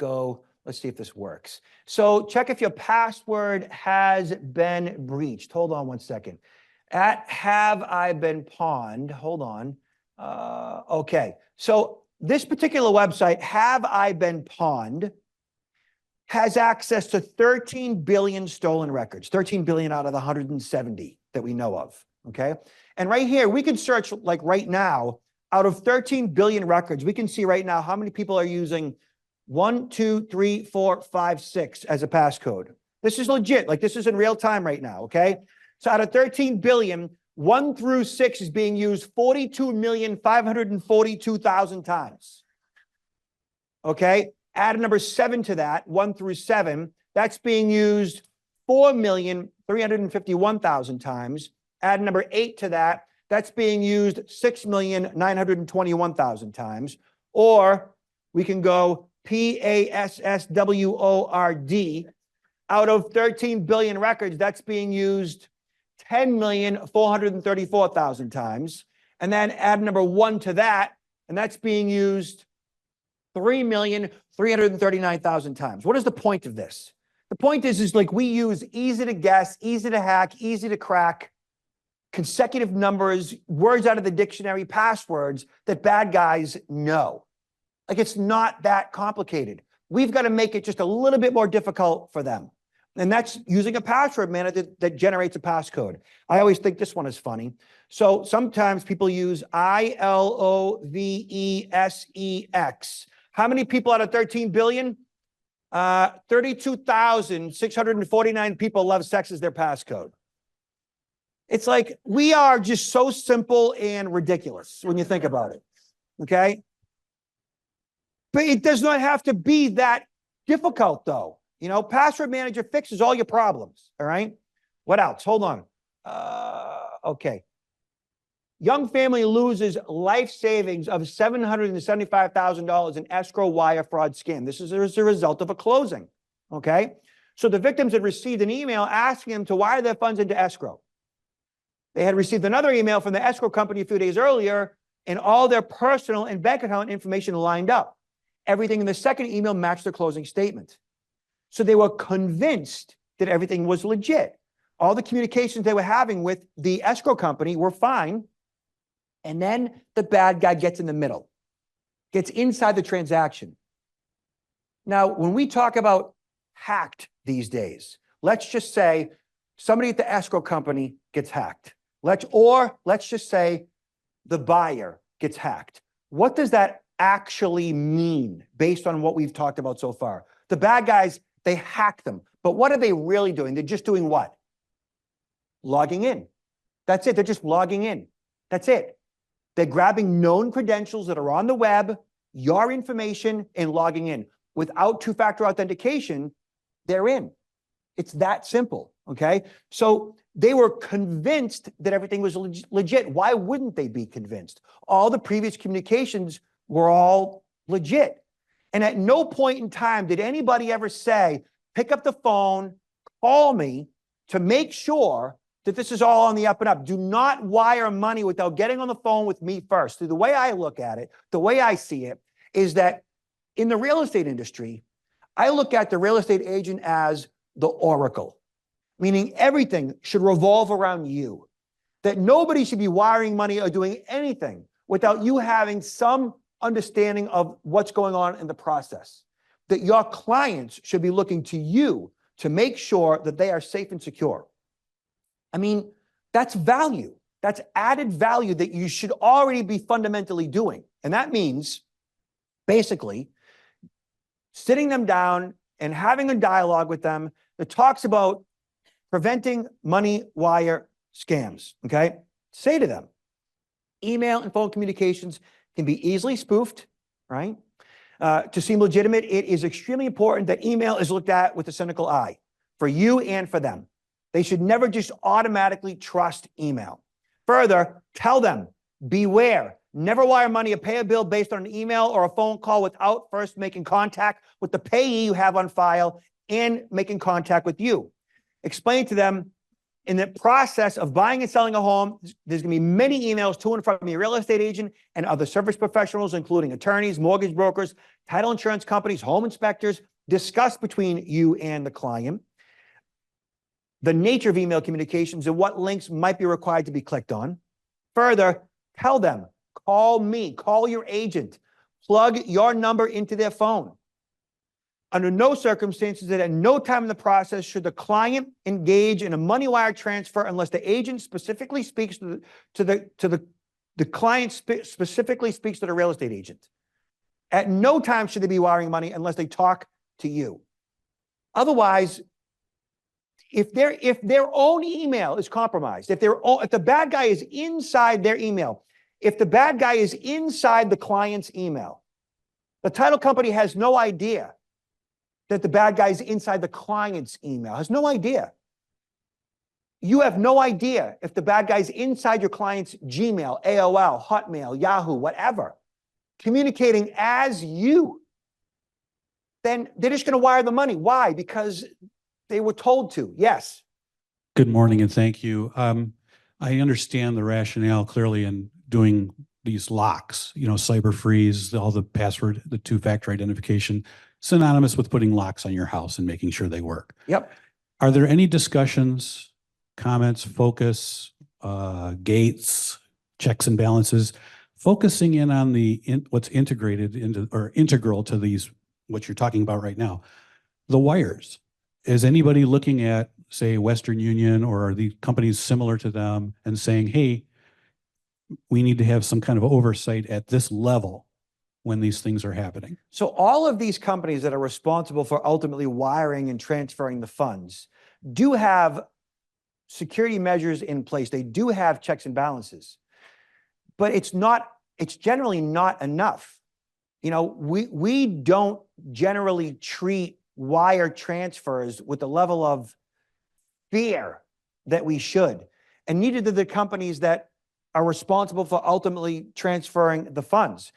S2: see if this works. So check if your password has been breached. Hold on one second. At have I been pawned? Hold on. Okay. So this particular website, Have I Been Pawned, has access to 13 billion stolen records, 13 billion out of the 170 that we know of, okay? And right here, we can search, like right now, out of 13 billion records, we can see right now how many people are using 1, 2, 3, 4, 5, 6 as a passcode. This is legit, like this is in real time right now, okay? So out of 13 billion, 1 through 6 is being used 42,542,000 times, okay? Add a number 7 to that, 1 through 7, that's being used 4,351,000 times. Add number 8 to that, that's being used 6,921,000 times. Or we can go PASSWORD, out of 13 billion records, that's being used 10,434,000 times. And then add number 1 to that, and that's being used 3,339,000 times. What is the point of this? The point is like we use easy to guess, easy to hack, easy to crack, consecutive numbers, words out of the dictionary, passwords that bad guys know. Like it's not that complicated. We've got to make it just a little bit more difficult for them. And that's using a password manager that generates a passcode. I always think this one is funny. So sometimes people use ILOVESEX. How many people out of 13 billion? 32,649 people love sex as their passcode. It's like, we are just so simple and ridiculous when you think about it, okay? But it does not have to be that difficult though. You know, password manager fixes all your problems, all right? What else? Hold on. Okay. Young family loses life savings of $775,000 in escrow wire fraud scam. This is as a result of a closing, okay? So the victims had received an email asking them to wire their funds into escrow. They had received another email from the escrow company a few days earlier, and all their personal and bank account information lined up. Everything in the second email matched the closing statement. So they were convinced that everything was legit. All the communications they were having with the escrow company were fine. And then the bad guy gets in the middle, gets inside the transaction. Now, when we talk about hacked these days, let's just say somebody at the escrow company gets hacked. Let's just say the buyer gets hacked. What does that actually mean based on what we've talked about so far? The bad guys, they hack them. But what are they really doing? They're just doing what? Logging in. That's it. They're just logging in. That's it. They're grabbing known credentials that are on the web, your information, and logging in. Without two-factor authentication, they're in. It's that simple, okay? So they were convinced that everything was legit. Why wouldn't they be convinced? All the previous communications were all legit. And at no point in time did anybody ever say, pick up the phone, call me to make sure that this is all on the up and up. Do not wire money without getting on the phone with me first. The way I look at it, the way I see it, is that in the real estate industry, I look at the real estate agent as the oracle, meaning everything should revolve around you, that nobody should be wiring money or doing anything without you having some understanding of what's going on in the process, that your clients should be looking to you to make sure that they are safe and secure. I mean, that's value. That's added value that you should already be fundamentally doing. And that means basically sitting them down and having a dialogue with them that talks about preventing money wire scams, okay? Say to them, email and phone communications can be easily spoofed, right? To seem legitimate, it is extremely important that email is looked at with a cynical eye for you and for them. They should never just automatically trust email. Further, tell them, beware, never wire money or pay a bill based on an email or a phone call without first making contact with the payee you have on file and making contact with you. Explain to them, in the process of buying and selling a home, there's going to be many emails to and from your real estate agent and other service professionals, including attorneys, mortgage brokers, title insurance companies, home inspectors, discussed between you and the client. The nature of email communications and what links might be required to be clicked on. Further, tell them, call me, call your agent, plug your number into their phone. Under no circumstances and at no time in the process should the client engage in a money wire transfer unless the agent specifically speaks to the client specifically speaks to the real estate agent. At no time should they be wiring money unless they talk to you. Otherwise, if their own email is compromised, if the bad guy is inside their email, if the bad guy is inside the client's email, the title company has no idea that the bad guy is inside the client's email, has no idea. You have no idea if the bad guy's inside your client's Gmail, AOL, Hotmail, Yahoo, whatever, communicating as you. Then they're just going to wire the money. Why? Because they were told to. Yes.
S3: Good morning and thank you. I understand the rationale clearly in doing these locks, cyber freeze, all the password, the two-factor identification, synonymous with putting locks on your house and making sure they work.
S2: Yep.
S3: Are there any discussions, comments, focus, gates, checks and balances, focusing in on what's integrated into or integral to these, what you're talking about right now, the wires? Is anybody looking at, say, Western Union or are the companies similar to them and saying, hey, we need to have some kind of oversight at this level when these things are happening?
S2: So all of these companies that are responsible for ultimately wiring and transferring the funds do have security measures in place. They do have checks and balances, but it's generally not enough. We don't generally treat wire transfers with the level of fear that we should. And neither do the companies that are responsible for ultimately transferring the funds.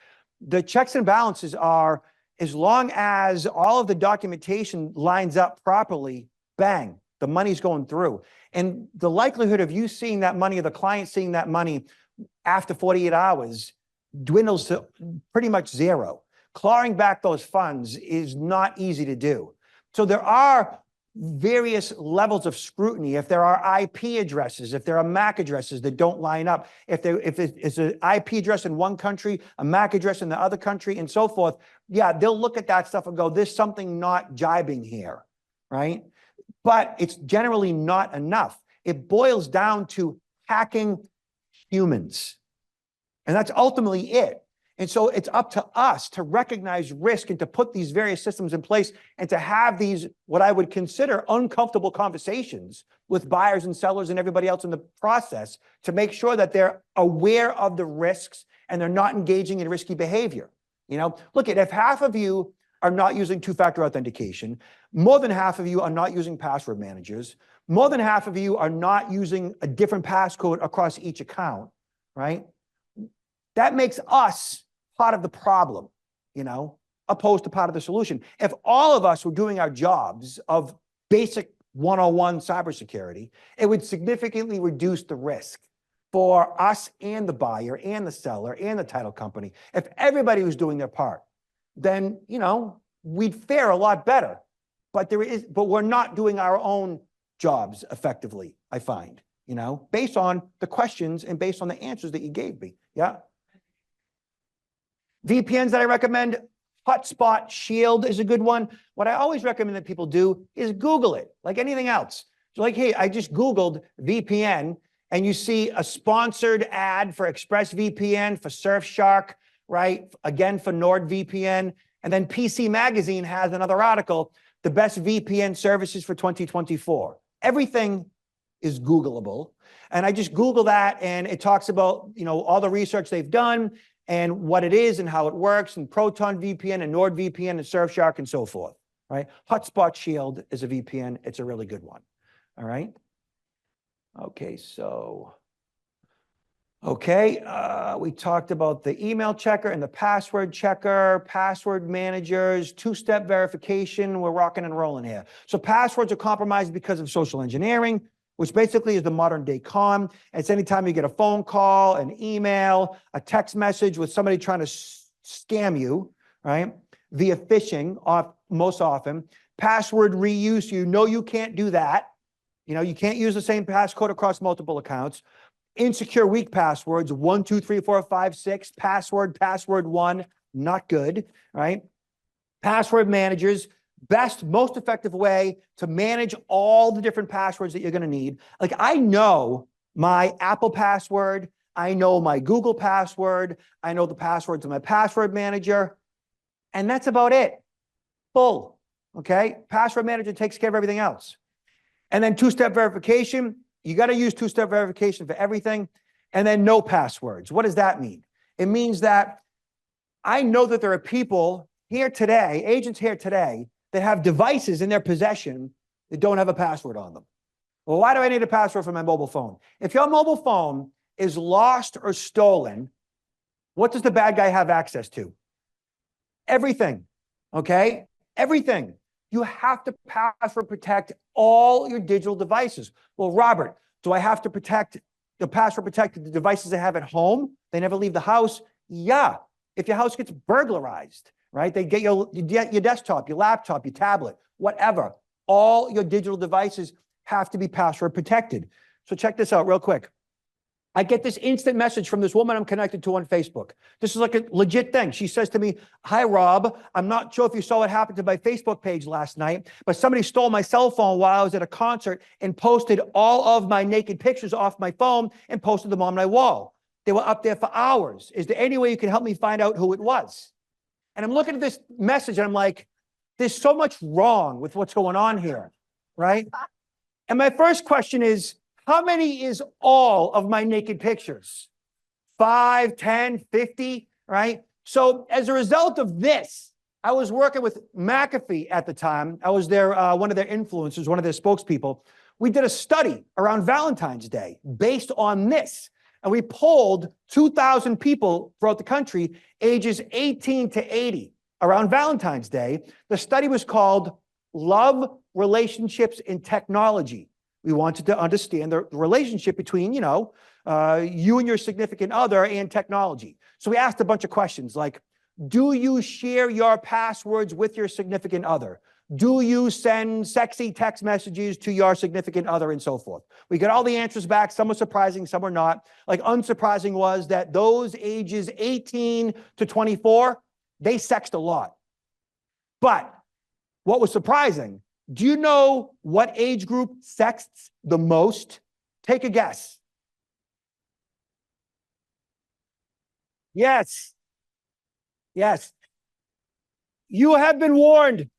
S2: The checks and balances are, as long as all of the documentation lines up properly, bang, the money's going through. And the likelihood of you seeing that money or the client seeing that money after 48 hours dwindles to pretty much zero. Clawing back those funds is not easy to do. So there are various levels of scrutiny. If there are IP addresses, if there are MAC addresses that don't line up, if it's an IP address in one country, a MAC address in the other country, and so forth, yeah, they'll look at that stuff and go, there's something not jibing here, right? But it's generally not enough. It boils down to hacking humans. And that's ultimately it. And so it's up to us to recognize risk and to put these various systems in place and to have these, what I would consider uncomfortable conversations with buyers and sellers and everybody else in the process to make sure that they're aware of the risks and they're not engaging in risky behavior. Look, if half of you are not using two-factor authentication, more than half of you are not using password managers, more than half of you are not using a different passcode across each account, right? That makes us part of the problem, opposed to part of the solution. If all of us were doing our jobs of basic 101 cybersecurity, it would significantly reduce the risk for us and the buyer and the seller and the title company. If everybody was doing their part, then, we'd fare a lot better. But we're not doing our own jobs effectively, I find, based on the questions and based on the answers that you gave me. Yeah. VPNs that I recommend, Hotspot Shield is a good one. What I always recommend that people do is Google it, like anything else. So like, hey, I just Googled VPN, and you see a sponsored ad for ExpressVPN, for Surfshark, right? Again, for NordVPN. And then PC Magazine has another article, the best VPN services for 2024. Everything is Googleable. And I just Google that, and it talks about, all the research they've done and what it is and how it works, and Proton VPN and NordVPN and Surfshark and so forth, right? Hotspot Shield is a VPN. It's a really good one, all right? Okay, we talked about the email checker and the password checker, password managers, two-step verification. We're rocking and rolling here. So passwords are compromised because of social engineering, which basically is the modern day con. It's anytime you get a phone call, an email, a text message with somebody trying to scam you, right? Via phishing, most often. Password reuse, you can't do that. You can't use the same passcode across multiple accounts. Insecure weak passwords, 1, 2, 3, 4, 5, 6, password 1, not good, right? Password managers, best, most effective way to manage all the different passwords that you're going to need. Like I know my Apple password, I know my Google password, I know the passwords of my password manager, and that's about it. Full, okay? Password manager takes care of everything else. And then two-step verification, you got to use two-step verification for everything. And then no passwords. What does that mean? It means that I know that there are people here today, agents here today, that have devices in their possession that don't have a password on them. Well, why do I need a password for my mobile phone? If your mobile phone is lost or stolen, what does the bad guy have access to? Everything, okay? Everything. You have to password protect all your digital devices. Well, Robert, do I have to password protect the devices I have at home? They never leave the house? Yeah. If your house gets burglarized, right? They get your desktop, your laptop, your tablet, whatever. All your digital devices have to be password protected. So check this out real quick. I get this instant message from this woman I'm connected to on Facebook. This is like a legit thing. She says to me, "Hi, Rob. I'm not sure if you saw what happened to my Facebook page last night, but somebody stole my cell phone while I was at a concert and posted all of my naked pictures off my phone and posted them on my wall. They were up there for hours. Is there any way you can help me find out who it was?" And I'm looking at this message and I'm like, there's so much wrong with what's going on here, right? And my first question is, how many is all of my naked pictures? 5, 10, 50, right? So as a result of this, I was working with McAfee at the time. I was their one of their influencers, one of their spokespeople. We did a study around Valentine's Day based on this. And we polled 2,000 people throughout the country, ages 18 to 80, around Valentine's Day. The study was called Love, Relationships, and Technology. We wanted to understand the relationship between, you and your significant other and technology. So we asked a bunch of questions like, do you share your passwords with your significant other? Do you send sexy text messages to your significant other and so forth? We got all the answers back. Some were surprising, some were not. Like unsurprising was that those ages 18 to 24, they sexed a lot. But what was surprising, do you know what age group sexts the most? Take a guess. Yes. Yes. You have been warned.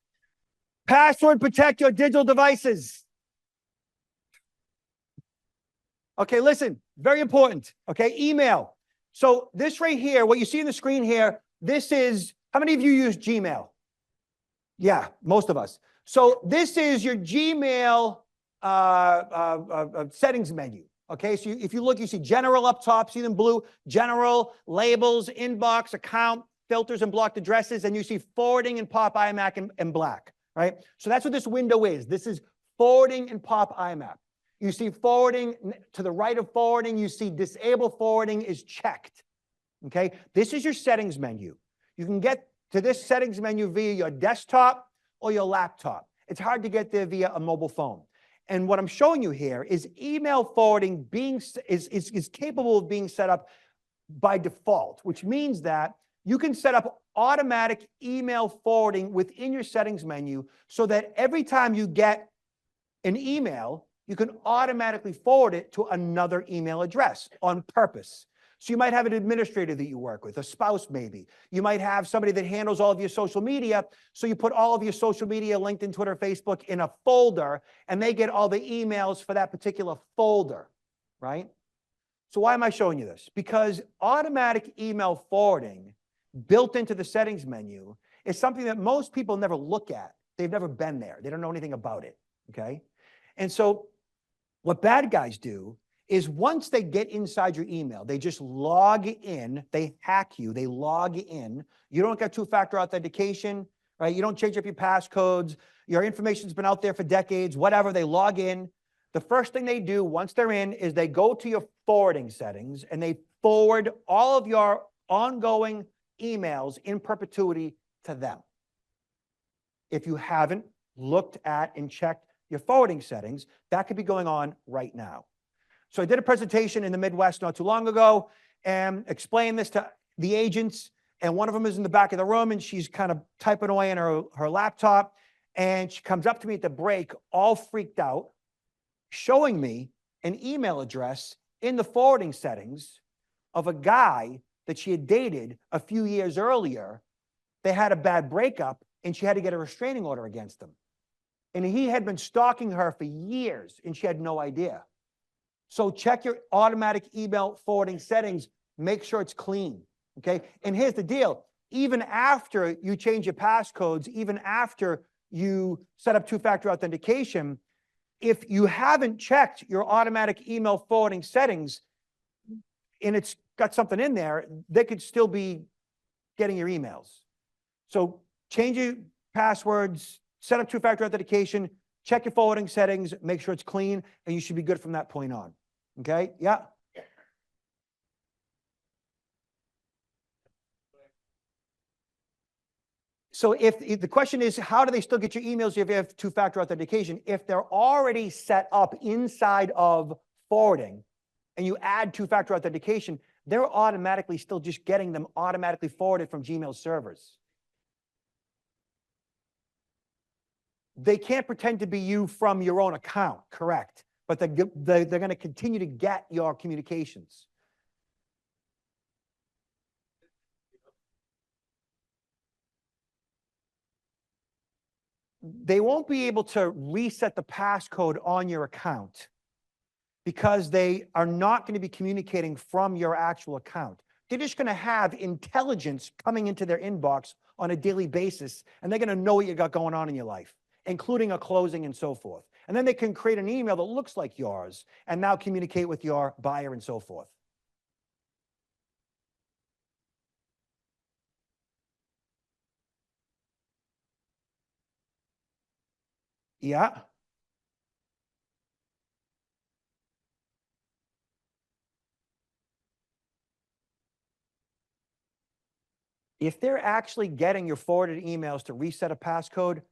S2: Password protect your digital devices. Okay, listen, very important. Okay, email. So this right here, what you see on the screen here, this is, how many of you use Gmail? Yeah, most of us. So this is your Gmail settings menu. Okay, so if you look, you see general up top, see them blue, general, labels, inbox, account, filters, and blocked addresses, and you see forwarding and pop IMAP in black, right? So that's what this window is. This is forwarding and pop IMAP. You see forwarding, to the right of forwarding, you see disable forwarding is checked, okay? This is your settings menu. You can get to this settings menu via your desktop or your laptop. It's hard to get there via a mobile phone. And what I'm showing you here is email forwarding is capable of being set up by default, which means that you can set up automatic email forwarding within your settings menu so that every time you get an email, you can automatically forward it to another email address on purpose. So you might have an administrator that you work with, a spouse maybe. You might have somebody that handles all of your social media. So you put all of your social media, LinkedIn, Twitter, Facebook in a folder, and they get all the emails for that particular folder, right? So why am I showing you this? Because automatic email forwarding built into the settings menu is something that most people never look at. They've never been there. They don't know anything about it, okay? And so what bad guys do is once they get inside your email, they just log in, they hack you, they log in. You don't get two-factor authentication, right? You don't change up your passcodes. Your information's been out there for decades, whatever, they log in. The first thing they do once they're in is they go to your forwarding settings and they forward all of your ongoing emails in perpetuity to them. If you haven't looked at and checked your forwarding settings, that could be going on right now. So I did a presentation in the Midwest not too long ago and explained this to the agents. and one of them is in the back of the room, and she's kind of typing away on her laptop, and she comes up to me at the break, all freaked out, showing me an email address in the forwarding settings of a guy that she had dated a few years earlier. They had a bad breakup, and she had to get a restraining order against him. And he had been stalking her for years, and she had no idea. So check your automatic email forwarding settings. Make sure it's clean, okay? And here's the deal. Even after you change your passcodes, even after you set up two-factor authentication, if you haven't checked your automatic email forwarding settings and it's got something in there, they could still be getting your emails. So change your passwords, set up two-factor authentication, check your forwarding settings, make sure it's clean, and you should be good from that point on. Okay? Yeah. So if the question is, how do they still get your emails if you have two-factor authentication? If they're already set up inside of forwarding and you add two-factor authentication, they're automatically still just getting them automatically forwarded from Gmail servers. They can't pretend to be you from your own account, correct? But they're going to continue to get your communications. They won't be able to reset the passcode on your account because they are not going to be communicating from your actual account. They're just going to have intelligence coming into their inbox on a daily basis, and they're going to know what you got going on in your life, including a closing and so forth. And then they can create an email that looks like yours and now communicate with your buyer and so forth. Yeah. If they're actually getting your forwarded emails to reset a passcode,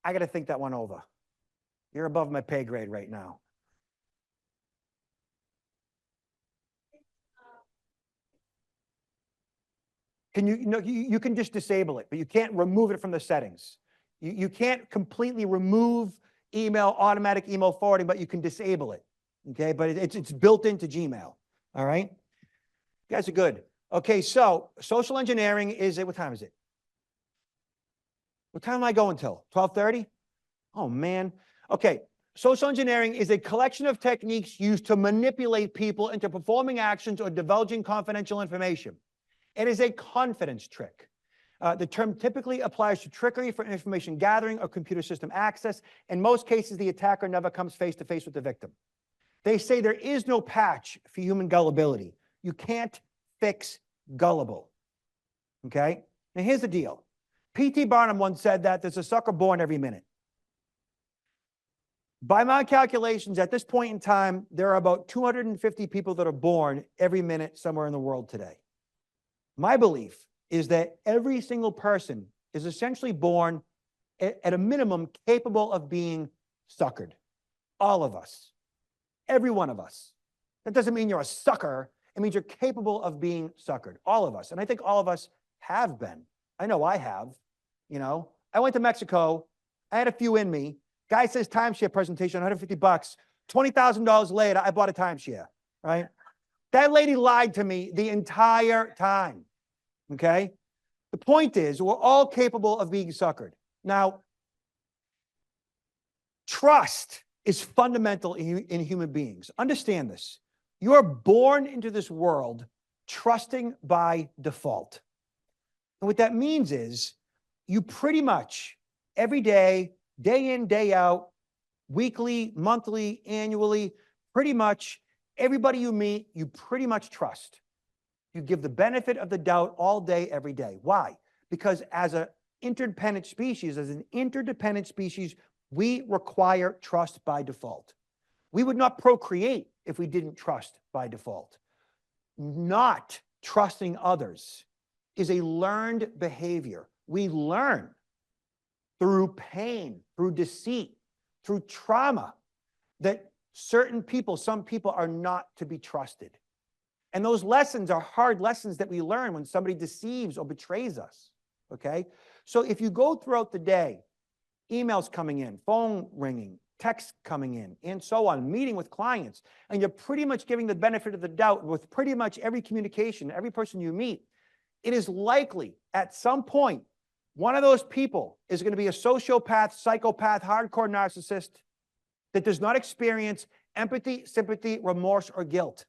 S2: I got to think that one over. You're above my pay grade right now. Can you can just disable it, but you can't remove it from the settings. You can't completely remove automatic email forwarding, but you can disable it. Okay, but it's built into Gmail. All right, you guys are good. Okay, so social engineering is what time is it? What time am I going till? 12:30? Oh man. Okay. Social engineering is a collection of techniques used to manipulate people into performing actions or divulging confidential information. It is a confidence trick. The term typically applies to trickery for information gathering or computer system access. In most cases, the attacker never comes face to face with the victim. They say there is no patch for human gullibility. You can't fix gullible. Okay? Now here's the deal. P.T. Barnum once said that there's a sucker born every minute. By my calculations, at this point in time, there are about 250 people that are born every minute somewhere in the world today. My belief is that every single person is essentially born at a minimum capable of being suckered. All of us. Every one of us. That doesn't mean you're a sucker. It means you're capable of being suckered. All of us. And I think all of us have been. I know I have. You know, I went to Mexico. I had a few in me. Guy says timeshare presentation, $150. $20,000 later, I bought a timeshare, right? That lady lied to me the entire time, okay? The point is, we're all capable of being suckered. Now, trust is fundamental in human beings. Understand this. You are born into this world trusting by default. And what that means is you pretty much every day, day in, day out, weekly, monthly, annually, pretty much everybody you meet, you pretty much trust. You give the benefit of the doubt all day, every day. Why? Because as an interdependent species, we require trust by default. We would not procreate if we didn't trust by default. Not trusting others is a learned behavior. We learn through pain, through deceit, through trauma, that certain people, some people are not to be trusted. And those lessons are hard lessons that we learn when somebody deceives or betrays us, okay? So if you go throughout the day, emails coming in, phone ringing, texts coming in, and so on, meeting with clients, and you're pretty much giving the benefit of the doubt with pretty much every communication, every person you meet, it is likely at some point, one of those people is going to be a sociopath, psychopath, hardcore narcissist that does not experience empathy, sympathy, remorse, or guilt.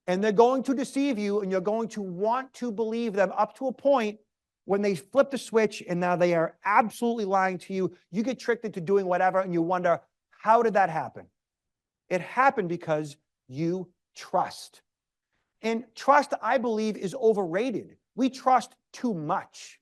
S2: And they're going to deceive you, and you're going to want to believe them up to a point when they flip the switch and now they are absolutely lying to you. You get tricked into doing whatever, and you wonder, how did that happen? It happened because you trust. And trust, I believe, is overrated. We trust too much.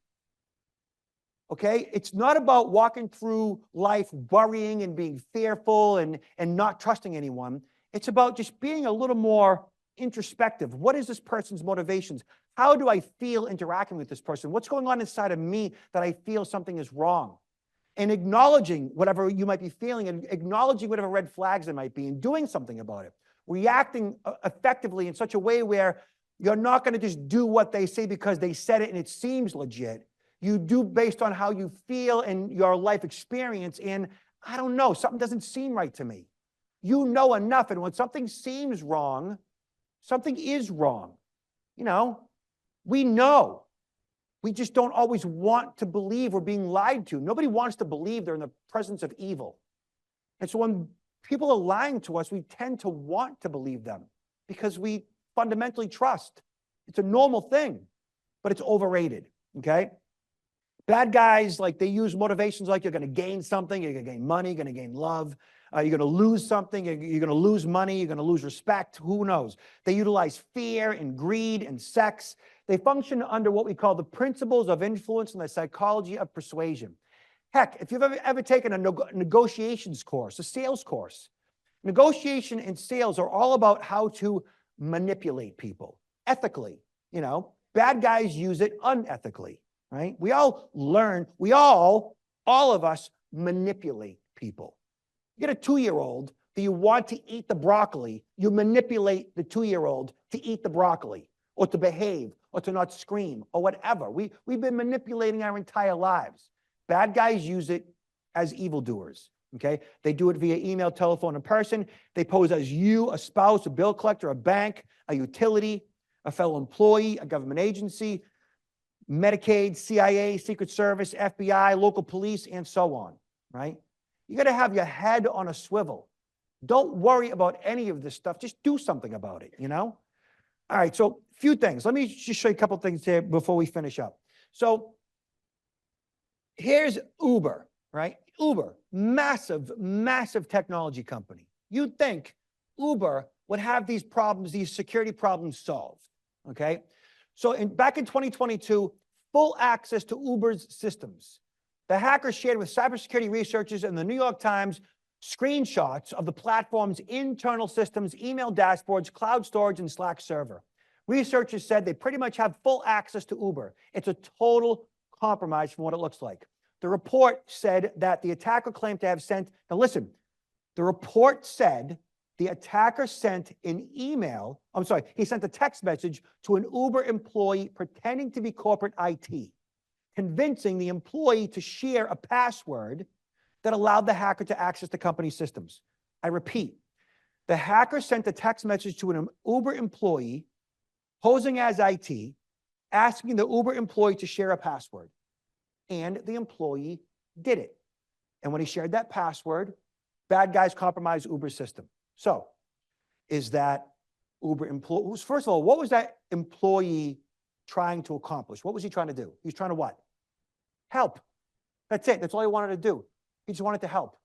S2: Okay? It's not about walking through life worrying and being fearful and not trusting anyone. It's about just being a little more introspective. What is this person's motivations? How do I feel interacting with this person? What's going on inside of me that I feel something is wrong? And acknowledging whatever you might be feeling and acknowledging whatever red flags there might be and doing something about it. Reacting effectively in such a way where you're not going to just do what they say because they said it and it seems legit. You do based on how you feel and your life experience. And I don't know, something doesn't seem right to me. You know enough. And when something seems wrong, something is wrong. You know, we know. We just don't always want to believe we're being lied to. Nobody wants to believe they're in the presence of evil. And so when people are lying to us, we tend to want to believe them because we fundamentally trust. It's a normal thing, but it's overrated, okay? Bad guys, like they use motivations like you're going to gain something, you're going to gain money, you're going to gain love, you're going to lose something, you're going to lose money, you're going to lose respect, who knows? They utilize fear and greed and sex. They function under what we call the principles of influence and the psychology of persuasion. Heck, if you've ever taken a negotiations course, a sales course, negotiation and sales are all about how to manipulate people ethically. You know, bad guys use it unethically, right? We all learn, all of us manipulate people. You get a 2-year-old that you want to eat the broccoli, you manipulate the 2-year-old to eat the broccoli or to behave or to not scream or whatever. We've been manipulating our entire lives. Bad guys use it as evildoers, okay? They do it via email, telephone, and person. They pose as you, a spouse, a bill collector, a bank, a utility, a fellow employee, a government agency, Medicaid, CIA, Secret Service, FBI, local police, and so on, right? You got to have your head on a swivel. Don't worry about any of this stuff. Just do something about it, you know? All right, so a few things. Let me just show you a couple things here before we finish up. So here's Uber, right? Uber, massive, massive technology company. You'd think Uber would have these problems, these security problems solved, okay? So back in 2022, full access to Uber's systems. The hackers shared with cybersecurity researchers in the New York Times screenshots of the platform's internal systems, email dashboards, cloud storage, and Slack server. Researchers said they pretty much have full access to Uber. It's a total compromise from what it looks like. The report said that the attacker claimed to have sent, now listen, the report said the attacker sent an email, he sent a text message to an Uber employee pretending to be corporate IT, convincing the employee to share a password that allowed the hacker to access the company's systems. I repeat, the hacker sent a text message to an Uber employee posing as IT, asking the Uber employee to share a password. And the employee did it. And when he shared that password, bad guys compromised Uber's system. So is that Uber employee, first of all, what was that employee trying to accomplish? What was he trying to do? He was trying to what? Help. That's it. That's all he wanted to do. He just wanted to help,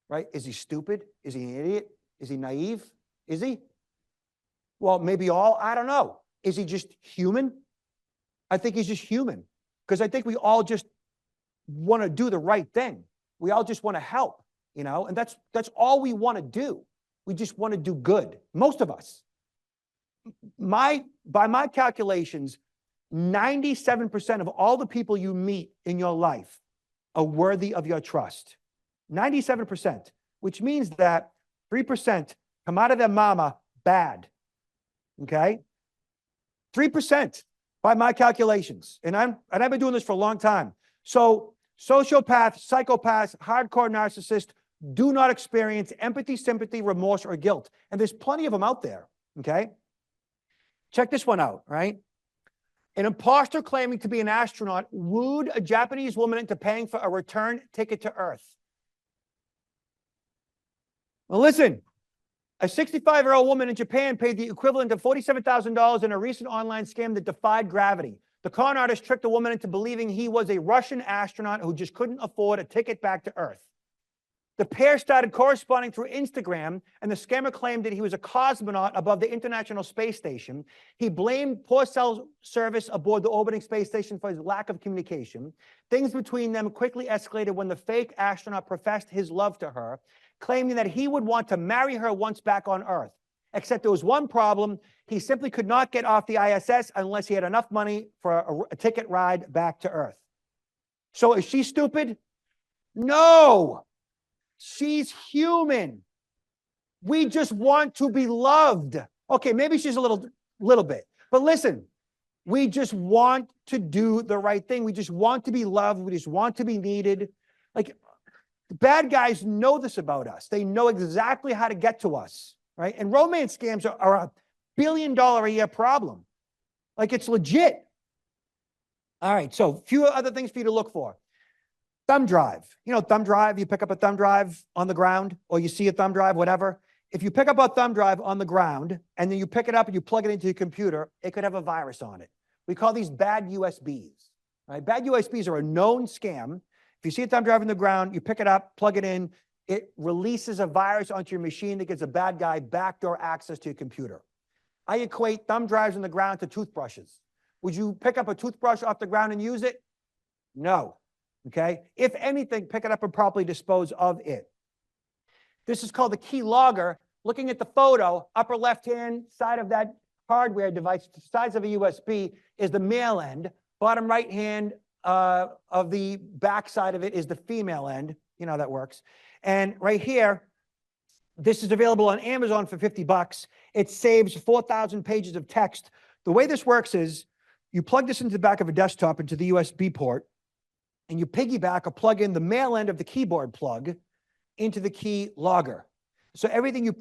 S2: right? Is he stupid? Is he an idiot? Is he naive? Is he? Well, maybe all, I don't know. Is he just human? I think he's just human because I think we all just want to do the right thing. We all just want to help, you know, and that's all we want to do. We just want to do good. Most of us. By my calculations, 97% of all the people you meet in your life are worthy of your trust. 97%, which means that 3% come out of their mama bad. okay? 3% by my calculations. And I've been doing this for a long time. So sociopaths, psychopaths, hardcore narcissists do not experience empathy, sympathy, remorse, or guilt. And there's plenty of them out there, okay? Check this one out, right? An imposter claiming to be an astronaut wooed a Japanese woman into paying for a return ticket to Earth. Well, listen, a 65-year-old woman in Japan paid the equivalent of $47,000 in a recent online scam that defied gravity. The con artist tricked the woman into believing he was a Russian astronaut who just couldn't afford a ticket back to Earth. The pair started corresponding through Instagram, and the scammer claimed that he was a cosmonaut above the International Space Station. He blamed poor cell service aboard the orbiting space station for his lack of communication. Things between them quickly escalated when the fake astronaut professed his love to her, claiming that he would want to marry her once back on Earth. Except there was one problem. He simply could not get off the ISS unless he had enough money for a ticket ride back to Earth. So is she stupid? No. She's human. We just want to be loved. Okay, maybe she's a little bit. But listen, we just want to do the right thing. We just want to be loved. We just want to be needed. Like, bad guys know this about us. They know exactly how to get to us, right? And romance scams are a $1 billion a year problem. Like, it's legit. All right, so a few other things for you to look for. Thumb drive. You know, thumb drive, you pick up a thumb drive on the ground, or you see a thumb drive, whatever. If you pick up a thumb drive on the ground, and then you pick it up and you plug it into your computer, it could have a virus on it. We call these bad USBs. Right? Bad USBs are a known scam. If you see a thumb drive on the ground, you pick it up, plug it in, it releases a virus onto your machine that gives a bad guy backdoor access to your computer. I equate thumb drives on the ground to toothbrushes. Would you pick up a toothbrush off the ground and use it? No. Okay? If anything, pick it up and properly dispose of it. This is called the key logger. Looking at the photo, upper left-hand side of that hardware device, the size of a USB, is the male end. Bottom right-hand of the back side of it is the female end. You know how that works. And right here, this is available on Amazon for $50. It saves 4,000 pages of text. The way this works is you plug this into the back of a desktop into the USB port, and you piggyback or plug in the male end of the keyboard plug into the key logger. So everything you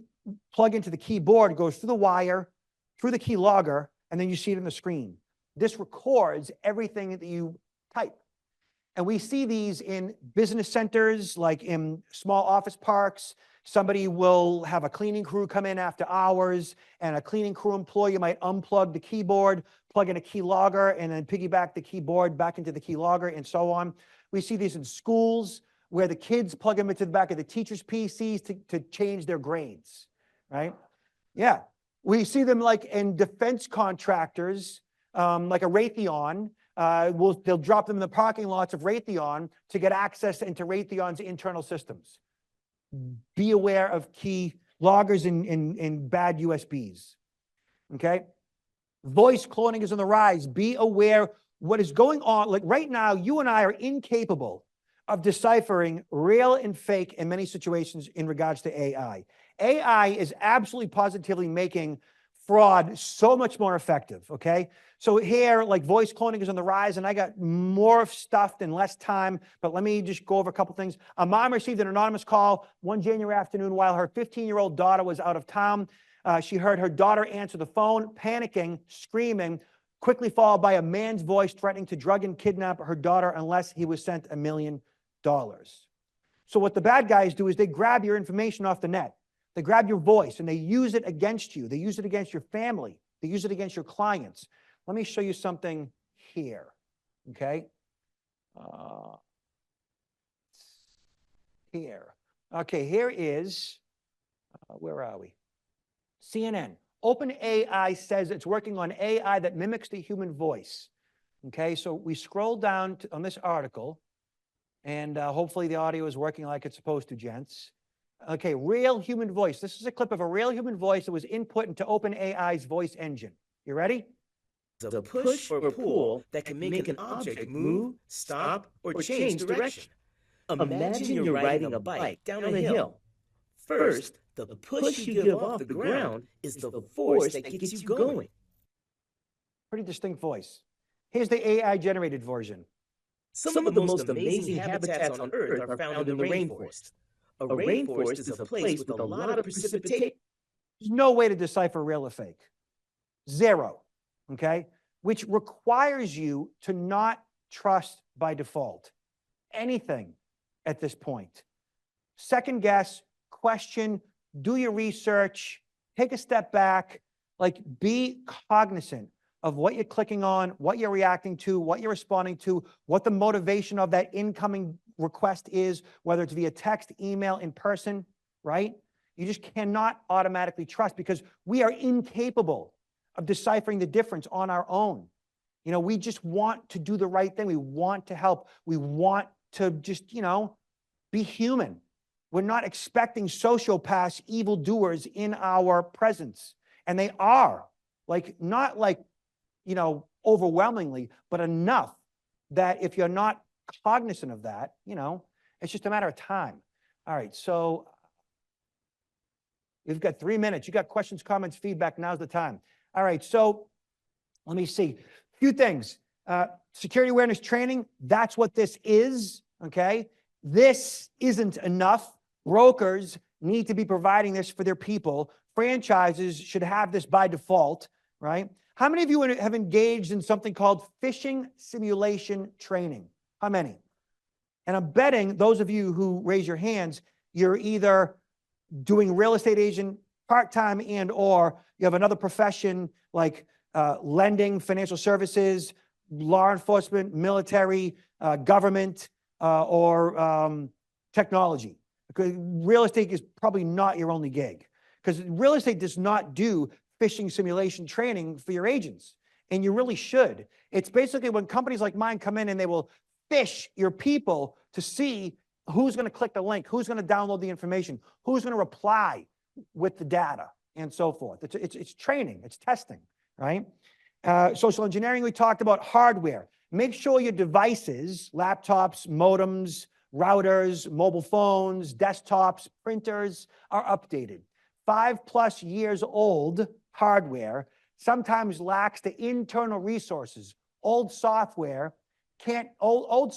S2: plug into the keyboard goes through the wire, through the key logger, and then you see it on the screen. This records everything that you type. And we see these in business centers, like in small office parks. Somebody will have a cleaning crew come in after hours, and a cleaning crew employee might unplug the keyboard, plug in a key logger, and then piggyback the keyboard back into the key logger, and so on. We see these in schools where the kids plug them into the back of the teacher's PCs to change their grades, right? Yeah. We see them like in defense contractors, like a Raytheon. They'll drop them in the parking lots of Raytheon to get access into Raytheon's internal systems. Be aware of key loggers and bad USBs, okay? Voice cloning is on the rise. Be aware what is going on. Like right now, you and I are incapable of deciphering real and fake in many situations in regards to AI. AI is absolutely positively making fraud so much more effective, okay? So here, like voice cloning is on the rise, and I got more stuff and less time, but let me just go over a couple things. A mom received an anonymous call one January afternoon while her 15-year-old daughter was out of town. She heard her daughter answer the phone, panicking, screaming, quickly followed by a man's voice threatening to drug and kidnap her daughter unless he was sent $1 million. So what the bad guys do is they grab your information off the net. They grab your voice and they use it against you. They use it against your family. They use it against your clients. Let me show you something here, okay? Here. Okay, here is, where are we? CNN. OpenAI says it's working on AI that mimics the human voice. Okay, so we scroll down on this article, and hopefully the audio is working like it's supposed to, gents. Okay, real human voice. This is a clip of a real human voice that was input into OpenAI's voice engine. You ready?
S4: A push or pull that can make an object move, stop, or change direction. Imagine you're riding a bike down a hill. First, the push you give off the ground is the force that gets you going.
S2: Pretty distinct voice. Here's the AI-generated version.
S4: Some of the most amazing habitats on Earth are found in the rainforest. A rainforest is a place with a lot of precipitation.
S2: There's no way to decipher real or fake. Zero, okay? Which requires you to not trust by default anything at this point. Second guess, question, do your research, take a step back, like be cognizant of what you're clicking on, what you're reacting to, what you're responding to, what the motivation of that incoming request is, whether it's via text, email, in person, right? You just cannot automatically trust because we are incapable of deciphering the difference on our own. You know, we just want to do the right thing. We want to help. We want to just, you know, be human. We're not expecting sociopaths, evildoers in our presence. And they are, like, not like, you know, overwhelmingly, but enough that if you're not cognizant of that, you know, it's just a matter of time. All right, so we've got 3 minutes. You got questions, comments, feedback, now's the time. All right, so let me see. A few things. Security awareness training, that's what this is, okay? This isn't enough. Brokers need to be providing this for their people. Franchises should have this by default, right? How many of you have engaged in something called phishing simulation training? How many? And I'm betting those of you who raise your hands, you're either doing real estate agent part-time and or you have another profession like lending, financial services, law enforcement, military, government, or technology. Because real estate is probably not your only gig. Because real estate does not do phishing simulation training for your agents. And you really should. It's basically when companies like mine come in and they will phish your people to see who's going to click the link, who's going to download the information, who's going to reply with the data, and so forth. It's training, it's testing, right? Social engineering, we talked about hardware. Make sure your devices, laptops, modems, routers, mobile phones, desktops, printers are updated. 5+ years old hardware sometimes lacks the internal resources. Old software and old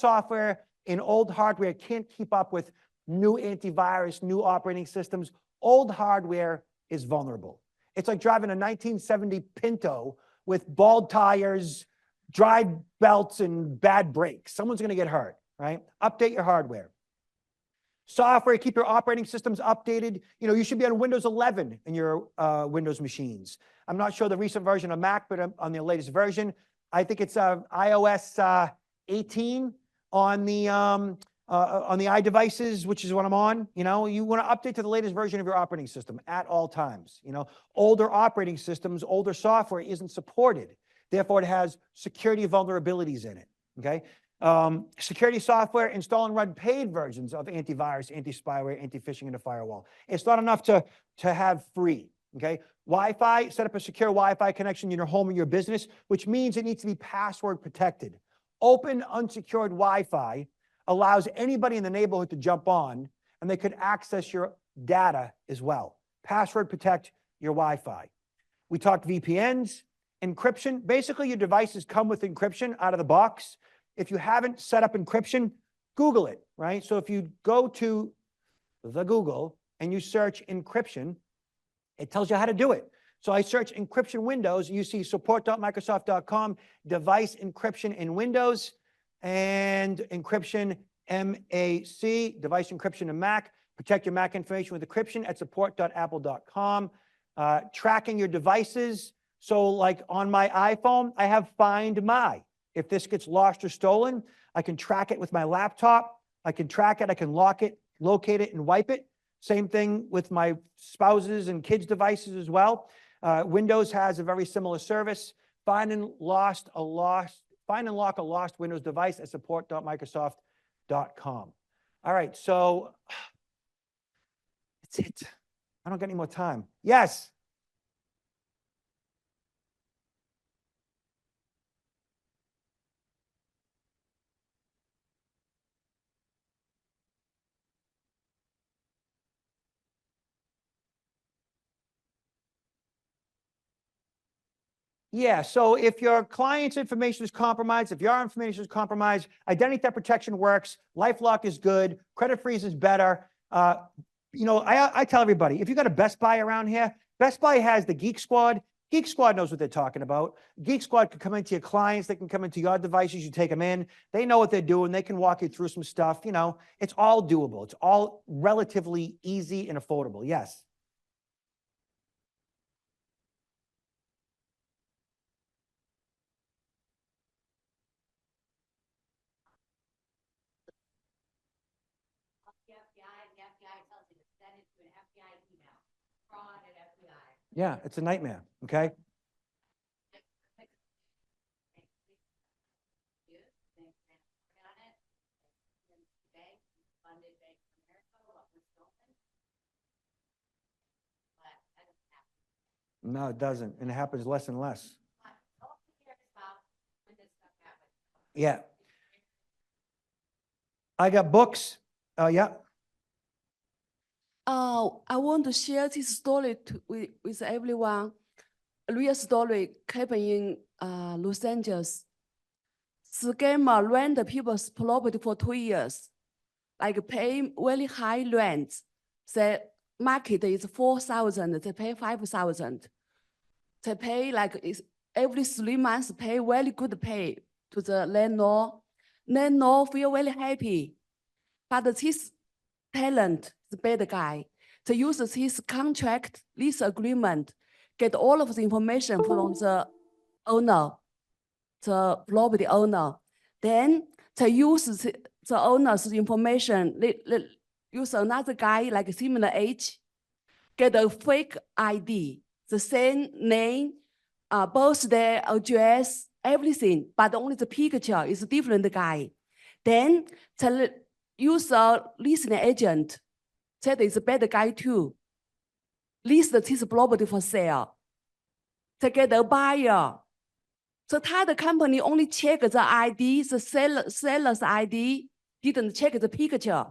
S2: hardware can't keep up with new antivirus, new operating systems. Old hardware is vulnerable. It's like driving a 1970 Pinto with bald tires, dry belts, and bad brakes. Someone's going to get hurt, right? Update your hardware. Software, keep your operating systems updated. You know, you should be on Windows 11 in your Windows machines. I'm not sure the recent version of Mac, but on the latest version, I think it's iOS 18 on the iDevices, which is what I'm on. You know, you want to update to the latest version of your operating system at all times. You know, older operating systems, older software isn't supported. Therefore, it has security vulnerabilities in it, okay? Security software, install and run paid versions of antivirus, anti-spyware, anti-phishing, and a firewall. It's not enough to have free, okay? Wi-Fi, set up a secure Wi-Fi connection in your home or your business, which means it needs to be password protected. Open, unsecured Wi-Fi allows anybody in the neighborhood to jump on, and they could access your data as well. Password protect your Wi-Fi. We talked VPNs, encryption. Basically, your devices come with encryption out of the box. If you haven't set up encryption, Google it, right? So if you go to the Google and you search encryption, it tells you how to do it. So I search encryption Windows, you see support.microsoft.com, device encryption in Windows, and encryption MAC, device encryption in Mac. Protect your Mac information with encryption at support.apple.com. Tracking your devices. So like on my iPhone, I have Find My. If this gets lost or stolen, I can track it with my laptop. I can track it, I can lock it, locate it, and wipe it. Same thing with my spouses and kids' devices as well. Windows has a very similar service. Find and lock a lost Windows device at support.microsoft.com. All right, so that's it. I don't get any more time. Yes. Yeah, so if your client's information is compromised, if your information is compromised, identity theft protection works, LifeLock is good, credit freeze is better. You know, I tell everybody, if you got a Best Buy around here, Best Buy has the Geek Squad. Geek Squad knows what they're talking about. Geek Squad can come into your clients, they can come into your devices, you take them in. They know what they're doing, they can walk you through some stuff, you know, it's all doable. It's all relatively easy and affordable, yes. Yeah, it's a nightmare, okay? No, it doesn't, and it happens less and less. Yeah. I got books, yeah.
S5: I want to share this story with everyone. A real story happened in Los Angeles. Scammer rent people's property for 2 years, like pay very high rents. The market is 4,000, they pay 5,000. They pay like every 3 months, pay very good pay to the landlord. Landlord feel very happy, but this tenant, the bad guy, to use his contract, lease agreement, get all of the information from the owner, the property owner. Then to use the owner's information, use another guy like similar age, get a fake ID, the same name, birthday, address, everything, but only the picture is a different guy. Then to use a leasing agent, that is a bad guy too. List his property for sale. To get a buyer. So the company only check the ID, the seller's ID, didn't check the picture.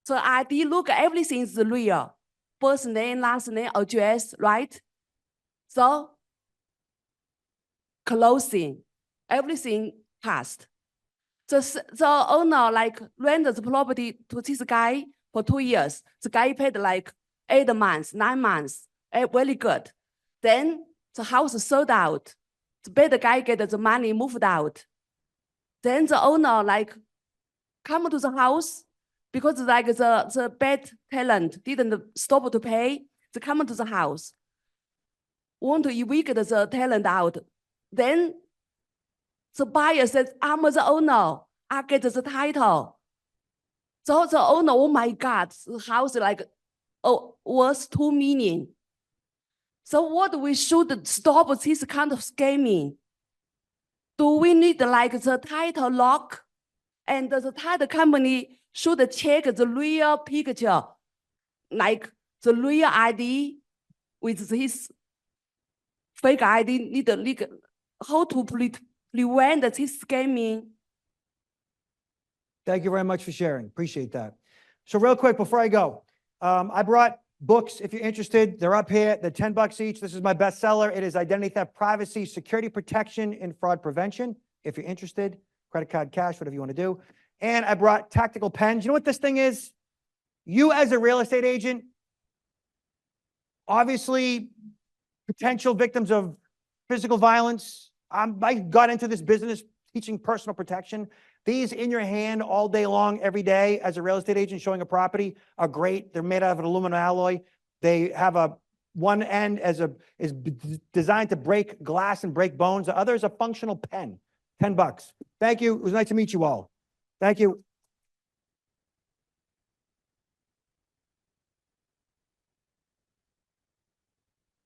S5: So ID look, everything is real. First name, last name, address, right? So closing, everything passed. The owner like rented the property to this guy for 2 years. The guy paid like 8 months, 9 months, very good. Then the house sold out. The bad guy get the money moved out. Then the owner like come to the house because like the bad tenant didn't stop to pay. They come to the house, want to evict the tenant out. Then the buyer says, I'm the owner, I get the title. So the owner, oh my God, the house like, oh, worth 2 million. So what we should stop this kind of scamming? Do we need like the title lock? And the title company should check the real picture, like the real ID with this fake ID, need how to prevent this scamming.
S2: Thank you very much for sharing. Appreciate that. So real quick, before I go, I brought books. If you're interested, they're up here. They're $10 each. This is my bestseller. It is Identity Theft, Privacy, Security Protection, and Fraud Prevention. If you're interested, credit card, cash, whatever you want to do. And I brought tactical pens. You know what this thing is? You as a real estate agent, obviously potential victims of physical violence. I got into this business teaching personal protection. These in your hand all day long, every day as a real estate agent showing a property are great. They're made out of an aluminum alloy. They have one end is designed to break glass and break bones. The other is a functional pen, $10. Thank you. It was nice to meet you all. Thank you.